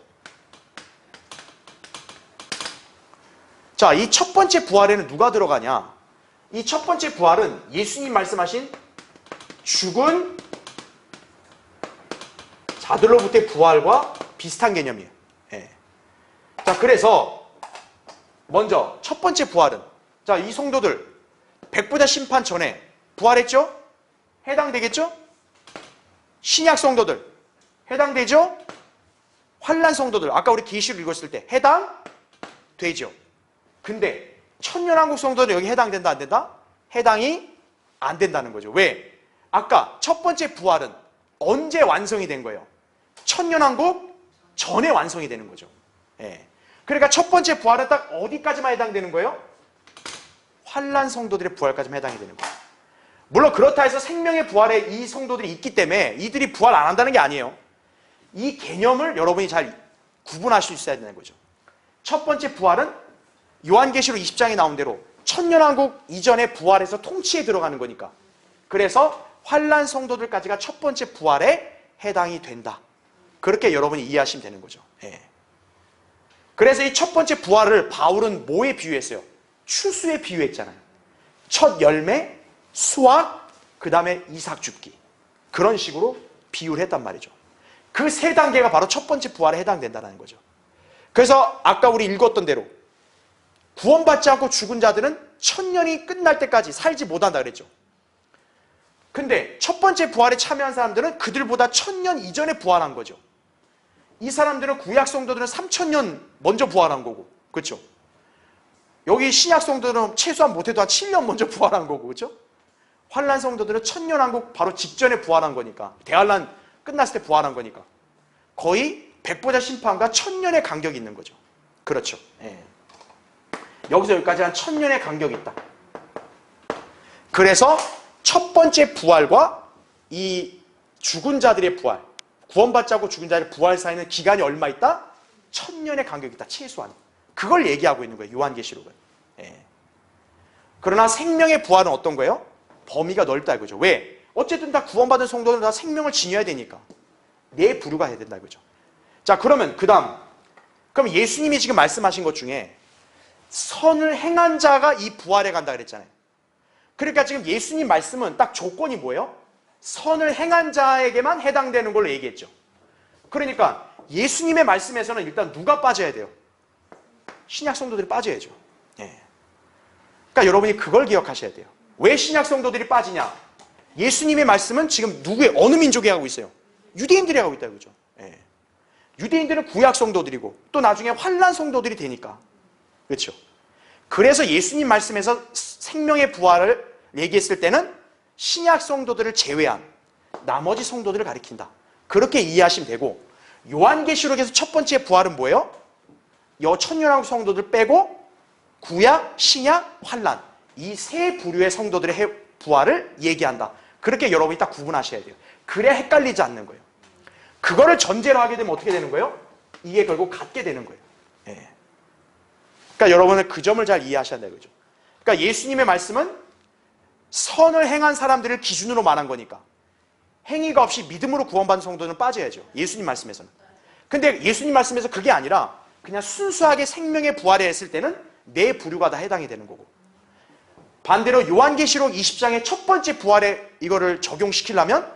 자, 이 첫 번째 부활에는 누가 들어가냐? 이 첫 번째 부활은 예수님 말씀하신 죽은 자들로부터의 부활과 비슷한 개념이에요. 예. 자, 그래서 먼저 첫 번째 부활은, 자, 이 성도들 백보자 심판 전에 부활했죠? 해당되겠죠? 신약 성도들 해당되죠? 환난 성도들 아까 우리 계시록 읽었을 때 해당되죠. 근데 천년왕국 성도는 여기 해당된다 안 된다? 해당이 안 된다는 거죠. 왜? 아까 첫 번째 부활은 언제 완성이 된 거예요? 천년왕국 전에 완성이 되는 거죠. 예. 그러니까 첫 번째 부활은 딱 어디까지만 해당되는 거예요? 환난 성도들의 부활까지만 해당이 되는 거예요. 물론 그렇다 해서 생명의 부활에 이 성도들이 있기 때문에 이들이 부활 안 한다는 게 아니에요. 이 개념을 여러분이 잘 구분할 수 있어야 되는 거죠. 첫 번째 부활은 요한계시록 20장에 나온 대로 천년왕국 이전에 부활해서 통치에 들어가는 거니까. 그래서 환난 성도들까지가 첫 번째 부활에 해당이 된다. 그렇게 여러분이 이해하시면 되는 거죠. 예. 그래서 이 첫 번째 부활을 바울은 뭐에 비유했어요? 추수에 비유했잖아요. 첫 열매, 수확, 그 다음에 이삭 줍기. 그런 식으로 비유를 했단 말이죠. 그 세 단계가 바로 첫 번째 부활에 해당된다는 거죠. 그래서 아까 우리 읽었던 대로 구원받지 않고 죽은 자들은 천년이 끝날 때까지 살지 못한다 그랬죠. 근데 첫 번째 부활에 참여한 사람들은 그들보다 천년 이전에 부활한 거죠. 이 사람들은 구약 성도들은 3000년 먼저 부활한 거고, 그렇죠? 여기 신약 성도들은 최소한 못해도 한 7년 먼저 부활한 거고, 그렇죠? 환난 성도들은 천년왕국 바로 직전에 부활한 거니까, 대환란 끝났을 때 부활한 거니까 거의 백보자 심판과 천년의 간격이 있는 거죠. 그렇죠? 예. 여기서 여기까지 한 1000년의 간격이 있다. 그래서 첫 번째 부활과 이 죽은 자들의 부활, 구원받지 않고 죽은 자들의 부활 사이는 기간이 얼마 있다? 1000년의 간격이 있다. 최소한. 그걸 얘기하고 있는 거예요. 요한계시록은. 예. 그러나 생명의 부활은 어떤 거예요? 범위가 넓다 이거죠. 왜? 어쨌든 다 구원받은 성도는 다 생명을 지녀야 되니까. 네 부류가 해야 된다 이거죠. 자, 그러면 그 다음. 그럼 예수님이 지금 말씀하신 것 중에 선을 행한 자가 이 부활에 간다 그랬잖아요. 그러니까 지금 예수님 말씀은 딱 조건이 뭐예요? 선을 행한 자에게만 해당되는 걸로 얘기했죠. 그러니까 예수님의 말씀에서는 일단 누가 빠져야 돼요? 신약 성도들이 빠져야죠. 예. 그러니까 여러분이 그걸 기억하셔야 돼요. 왜 신약 성도들이 빠지냐? 예수님의 말씀은 지금 누구의 어느 민족이 하고 있어요? 유대인들이 하고 있다 이거죠. 예. 유대인들은 구약 성도들이고 또 나중에 환난 성도들이 되니까. 그렇죠? 그래서 예수님 말씀에서 생명의 부활을 얘기했을 때는 신약 성도들을 제외한 나머지 성도들을 가리킨다. 그렇게 이해하시면 되고, 요한계시록에서 첫 번째 부활은 뭐예요? 천년왕국 성도들 빼고 구약, 신약, 환난 이 세 부류의 성도들의 부활을 얘기한다. 그렇게 여러분이 딱 구분하셔야 돼요. 그래야 헷갈리지 않는 거예요. 그거를 전제로 하게 되면 어떻게 되는 거예요? 이게 결국 같게 되는 거예요. 예. 그러니까 여러분은 그 점을 잘 이해하셔야 되는 거죠. 그러니까 예수님의 말씀은 선을 행한 사람들을 기준으로 말한 거니까 행위가 없이 믿음으로 구원받은 성도는 빠져야죠. 예수님 말씀에서는. 근데 예수님 말씀에서 그게 아니라 그냥 순수하게 생명의 부활에 했을 때는 네 부류가 다 해당이 되는 거고, 반대로 요한계시록 20장의 첫 번째 부활에 이거를 적용시키려면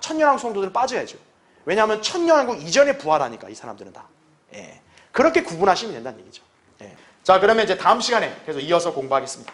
천년왕국 성도들은 빠져야죠. 왜냐하면 천년왕국 이전에 부활하니까 이 사람들은 다. 예. 그렇게 구분하시면 된다는 얘기죠. 예. 자, 그러면 이제 다음 시간에 계속 이어서 공부하겠습니다.